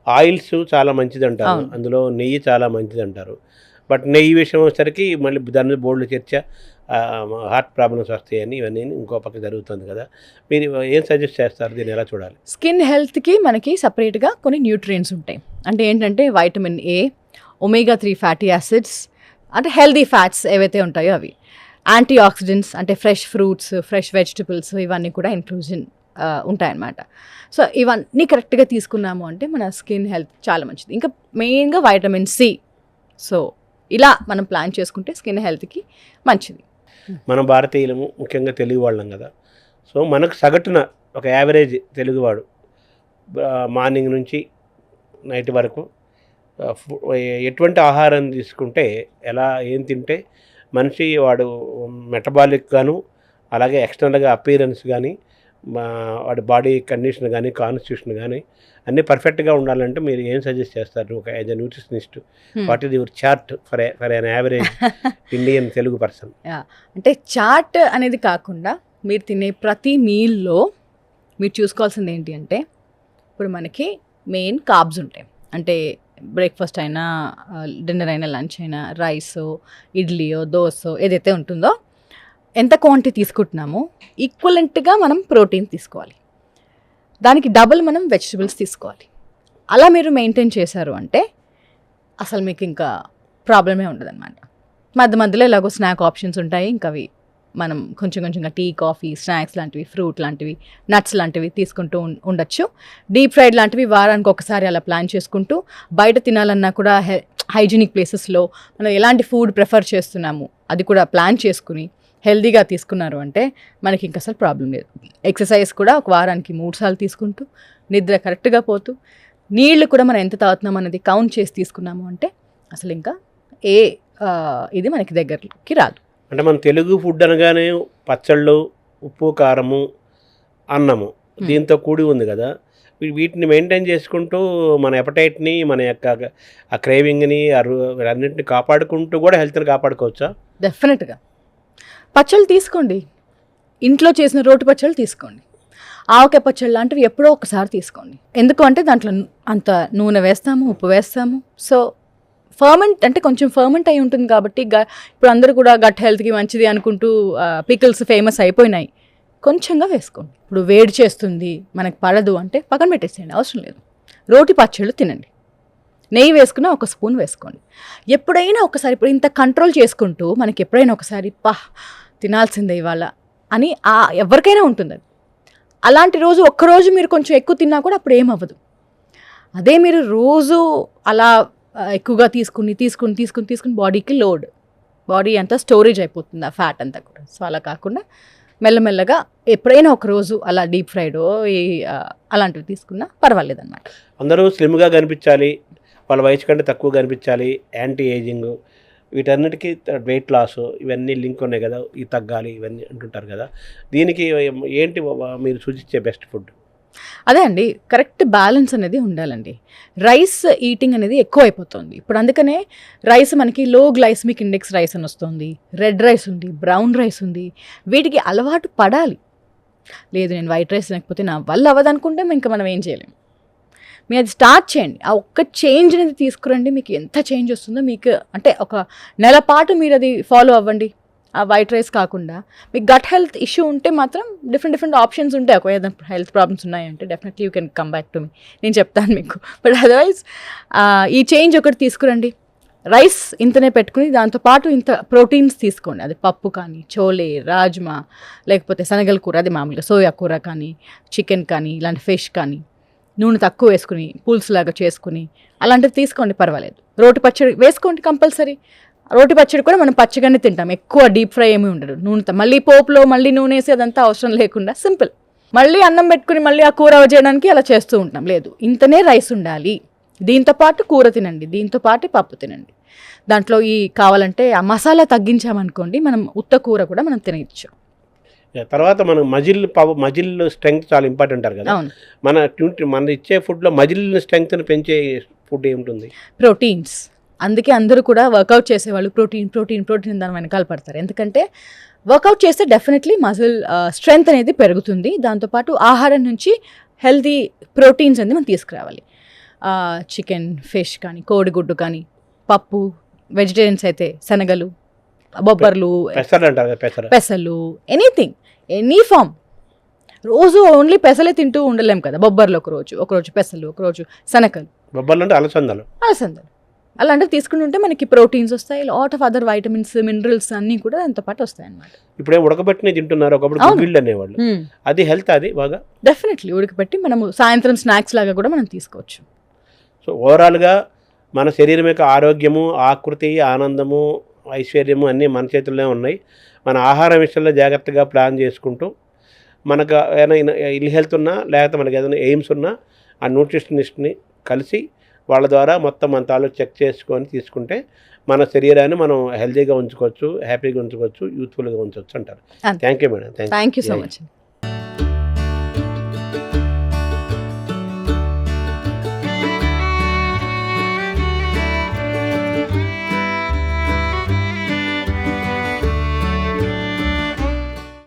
ఆయిల్స్ చాలా మంచిది అంటారు, అందులో నెయ్యి చాలా మంచిది అంటారు. బట్ నెయ్యి విషయం వచ్చేసరికి మళ్ళీ దాని బోర్డులు చర్చ, హార్ట్ ప్రాబ్లమ్స్ వస్తాయని ఇవన్నీ ఇంకో పక్క జరుగుతుంది కదా. మీరు ఏం సజెస్ట్ చేస్తారు, దీన్ని ఎలా చూడాలి? స్కిన్ హెల్త్కి మనకి సపరేట్గా కొన్ని న్యూట్రియన్స్ ఉంటాయి. అంటే ఏంటంటే vitamin A, omega 3 fatty acids, అంటే హెల్దీ ఫ్యాట్స్ ఏవైతే ఉంటాయో అవి, యాంటీ ఆక్సిడెంట్స్ అంటే ఫ్రెష్ ఫ్రూట్స్, ఫ్రెష్ వెజిటబుల్స్, ఇవన్నీ కూడా ఇంక్లూజన్ ఉంటాయన్నమాట. సో ఇవన్నీ కరెక్ట్గా తీసుకున్నాము అంటే మన స్కిన్ హెల్త్ చాలా మంచిది. ఇంకా మెయిన్గా వైటమిన్ సి. సో ఇలా మనం ప్లాన్ చేసుకుంటే స్కిన్ హెల్త్కి మంచిది. మన భారతీయులము ముఖ్యంగా తెలుగు వాళ్ళం కదా. సో మనకు సగటున ఒక యావరేజ్ తెలుగువాడు మార్నింగ్ నుంచి నైట్ వరకు ఎటువంటి ఆహారం తీసుకుంటే, ఏం తింటే మనిషి వాడు మెటబాలిక్ గాను, అలాగే ఎక్స్టర్నల్గా అపీరెన్స్ కానీ, వాడి బాడీ కండిషన్ కానీ, కాన్స్టిట్యూషన్ కానీ అన్నీ పర్ఫెక్ట్గా ఉండాలంటే మీరు ఏం సజెస్ట్ చేస్తారు ఒక as a nutritionist? What is your chart for an average Indian Telugu person? అంటే చార్ట్ అనేది కాకుండా మీరు తినే ప్రతి మీల్లో మీరు చూసుకోవాల్సింది ఏంటి అంటే, ఇప్పుడు మనకి మెయిన్ కార్బ్స్ ఉంటాయి. అంటే బ్రేక్ఫాస్ట్ అయినా, డిన్నర్ అయినా, లంచ్ అయినా, రైసో, ఇడ్లీయో, దోసో ఏదైతే ఉంటుందో ఎంత క్వాంటిటీ తీసుకుంటున్నామో ఈక్వలెంట్గా మనం ప్రోటీన్ తీసుకోవాలి, దానికి డబుల్ మనం వెజిటబుల్స్ తీసుకోవాలి. అలా మీరు మెయింటైన్ చేశారు అంటే అసలు మీకు ఇంకా ప్రాబ్లమే ఉండదన్నమాట. మధ్యలో ఎలాగో స్నాక్ ఆప్షన్స్ ఉంటాయి, ఇంకా అవి మనం కొంచెంగా టీ, కాఫీ, స్నాక్స్ లాంటివి, ఫ్రూట్ లాంటివి, నట్స్ లాంటివి తీసుకుంటూ ఉండొచ్చు. డీప్ ఫ్రైడ్ లాంటివి వారానికి ఒకసారి అలా ప్లాన్ చేసుకుంటూ, బయట తినాలన్నా కూడా హైజీనిక్ ప్లేసెస్లో మనం ఎలాంటి ఫుడ్ ప్రిఫర్ చేస్తున్నాము అది కూడా ప్లాన్ చేసుకుని హెల్దీగా తీసుకున్నారు అంటే మనకి ఇంకా అసలు ప్రాబ్లం లేదు. ఎక్సర్సైజ్ కూడా ఒక వారానికి 3 సార్లు తీసుకుంటూ, నిద్ర కరెక్ట్గా పోతూ, నీళ్లు కూడా మనం ఎంత తాగుతున్నాం అనేది కౌంట్ చేసి తీసుకున్నాము అంటే అసలు ఇంకా ఏ ఇది మనకి దగ్గరికి రాదు. అంటే మన తెలుగు ఫుడ్ అనగానే పచ్చళ్ళు, ఉప్పు, కారము, అన్నము దీంతో కూడి ఉంది కదా. వీటిని మెయింటైన్ చేసుకుంటూ మన ఎపటైట్ని, మన యొక్క ఆ క్రేవింగ్ని, అన్నింటిని కాపాడుకుంటూ కూడా హెల్త్ని కాపాడుకోవచ్చా? డెఫినెట్గా. పచ్చళ్ళు తీసుకోండి, ఇంట్లో చేసిన రోటి పచ్చళ్ళు తీసుకోండి, ఆవకాయ పచ్చళ్ళు లాంటివి ఎప్పుడో ఒకసారి తీసుకోండి. ఎందుకు అంటే దాంట్లో అంత నూనె వేస్తాము, ఉప్పు వేస్తాము. సో ఫర్మెంట్ అంటే కొంచెం ఫర్మెంట్ అయి ఉంటుంది కాబట్టి ఇప్పుడు అందరూ కూడా గట్ హెల్త్కి మంచిది అనుకుంటూ పికిల్స్ ఫేమస్ అయిపోయినాయి. కొంచెంగా వేసుకోండి. ఇప్పుడు వేడి చేస్తుంది, మనకు పడదు అంటే పక్కన పెట్టేసేయండి, అవసరం లేదు. రోటి పచ్చళ్ళు తినండి, నెయ్యి వేసుకున్న 1 స్పూన్ వేసుకోండి. ఎప్పుడైనా ఒకసారి, ఇప్పుడు ఇంత కంట్రోల్ చేసుకుంటూ మనకి ఎప్పుడైనా ఒకసారి తినాల్సిందే ఇవాళ అని ఎవరికైనా ఉంటుంది. అలాంటి రోజు ఒక్కరోజు మీరు కొంచెం ఎక్కువ తిన్నా కూడా అప్పుడు ఏమవ్వదు. అదే మీరు రోజు అలా ఎక్కువగా తీసుకుని బాడీకి లోడ్, బాడీ అంతా స్టోరేజ్ అయిపోతుంది ఆ ఫ్యాట్ అంతా కూడా. సో అలా కాకుండా మెల్లమెల్లగా ఎప్పుడైనా ఒక రోజు అలా డీప్ ఫ్రైడ్ అలాంటివి తీసుకున్నా పర్వాలేదు అన్నమాట. అందరూ స్లిమ్గా కనిపించాలి, వాళ్ళ వయసు కంటే తక్కువ కనిపించాలి, యాంటీ ఏజింగ్, వీటన్నిటికీ వెయిట్ లాస్, ఇవన్నీ లింక్ ఉన్నాయి కదా, ఈ తగ్గాలి ఇవన్నీ అంటుంటారు కదా. దీనికి ఏంటి మీరు సూచించే బెస్ట్ ఫుడ్? అదే అండి, కరెక్ట్ బ్యాలెన్స్ అనేది ఉండాలండి. రైస్ ఈటింగ్ అనేది ఎక్కువ అయిపోతుంది ఇప్పుడు. అందుకనే రైస్ మనకి లో గ్లైసమిక్ ఇండెక్స్ రైస్ అని వస్తుంది, రెడ్ రైస్ ఉంది, బ్రౌన్ రైస్ ఉంది. వీటికి అలవాటు పడాలి. లేదు నేను వైట్ రైస్ తినకపోతే నా వల్ల అవ్వదనుకుంటే ఇంకా మనం ఏం చేయలేము. మీరు అది స్టార్ట్ చేయండి, ఆ ఒక్క చేంజ్ అనేది తీసుకురండి. మీకు ఎంత చేంజ్ వస్తుందో మీకు అంటే ఒక నెల పాటు మీరు అది ఫాలో అవ్వండి. ఆ వైట్ రైస్ కాకుండా మీకు గట్ హెల్త్ ఇష్యూ ఉంటే మాత్రం డిఫరెంట్ ఆప్షన్స్ ఉంటాయి. ఒక ఏదైనా హెల్త్ ప్రాబ్లమ్స్ ఉన్నాయంటే definitely you can come back to me, నేను చెప్తాను మీకు. బట్ అదర్వైజ్ ఈ చేంజ్ ఒకటి తీసుకురండి. రైస్ ఇంతనే పెట్టుకుని దాంతోపాటు ఇంత ప్రోటీన్స్ తీసుకోండి. అది పప్పు కానీ, చోలే, రాజ్మా, లేకపోతే శనగల కూర, అది మామూలుగా సోయా కూర కానీ, చికెన్ కానీ, ఇలాంటి ఫిష్ కానీ, నూనె తక్కువ వేసుకుని పులుసు లాగా చేసుకుని అలాంటివి తీసుకోండి, పర్వాలేదు. రోటి పచ్చడి వేసుకోండి కంపల్సరీ. రోటి పచ్చడి కూడా మనం పచ్చగానే తింటాం, ఎక్కువ డీప్ ఫ్రై ఏమీ ఉండదు. నూనెతో మళ్ళీ పోపులో మళ్ళీ నూనె వేసి అదంతా అవసరం లేకుండా సింపుల్. మళ్ళీ అన్నం పెట్టుకుని మళ్ళీ ఆ కూర చేయడానికి అలా చేస్తూ ఉంటాం. లేదు, ఇంతనే రైస్ ఉండాలి, దీంతో పాటు కూర తినండి, దీంతో పాటు పప్పు తినండి. దాంట్లో కావాలంటే ఆ మసాలా తగ్గించామనుకోండి, మనం ఉత్త కూర కూడా మనం తినచ్చు. తర్వాత మనం మజిల్ స్ట్రెంగ్త్ చాలా ఇంపార్టెంట్ అంటారు కదా. మన ఇచ్చే ఫుడ్లో మజిల్ స్ట్రెంగ్త్ని పెంచే ఫుడ్ ఏముంటుంది? ప్రోటీన్స్. అందుకే అందరూ కూడా వర్కౌట్ చేసేవాళ్ళు ప్రోటీన్ దాని వెనకాల పడతారు. ఎందుకంటే వర్కౌట్ చేస్తే డెఫినెట్లీ మజిల్ స్ట్రెంగ్త్ అనేది పెరుగుతుంది. దాంతోపాటు ఆహారం నుంచి హెల్తీ ప్రోటీన్స్ అనేది మనం తీసుకురావాలి. చికెన్, ఫిష్ కానీ, కోడిగుడ్డు కానీ, పప్పు, వెజిటేరియన్స్ అయితే శనగలు, బొబ్బర్లు, పెసలు, ఎనీథింగ్, ఎనీ ఫామ్. రోజు ఓన్లీ పెసలే తింటూ ఉండలేం కదా. బొబ్బర్లు ఒకరోజు పెసలు, ఒకరోజు శనగలు, బొబ్బర్లు అంటే అలసందలు అలాంటివి తీసుకుంటుంటే మనకి ప్రోటీన్స్ వస్తాయి, lot of other vitamins, minerals అన్నీ కూడా దాంతో పాటు వస్తాయి అన్నమాట. ఇప్పుడు ఉడకబెట్టిన తింటున్నారు, ఒకప్పుడు గుడ్విల్ అనేవాళ్ళు, అది హెల్త్, అది బాగా డెఫినెట్లీ ఉడకబెట్టి మనము సాయంత్రం స్నాక్స్ లాగా కూడా మనం తీసుకోవచ్చు. సో ఓవరాల్గా మన శరీరం యొక్క ఆరోగ్యము, ఆకృతి, ఆనందము, ఐశ్వర్యము అన్నీ మన చేతుల్లోనే ఉన్నాయి. మన ఆహారం విషయంలో జాగ్రత్తగా ప్లాన్ చేసుకుంటూ మనకు ఏదైనా ఇల్ హెల్త్ ఉన్నా, లేకపోతే మనకి ఏదైనా ఎయిమ్స్ ఉన్నా ఆ న్యూట్రిషనిస్ట్ని కలిసి వాళ్ళ ద్వారా మొత్తం మన తాలూకు చెక్ చేసుకొని తీసుకుంటే మన శరీరాన్ని మనం హెల్తీగా ఉంచుకోవచ్చు, హ్యాపీగా ఉంచుకోవచ్చు, యూత్ఫుల్గా ఉంచవచ్చు అంటారు. Thank you madam. Thank you so much.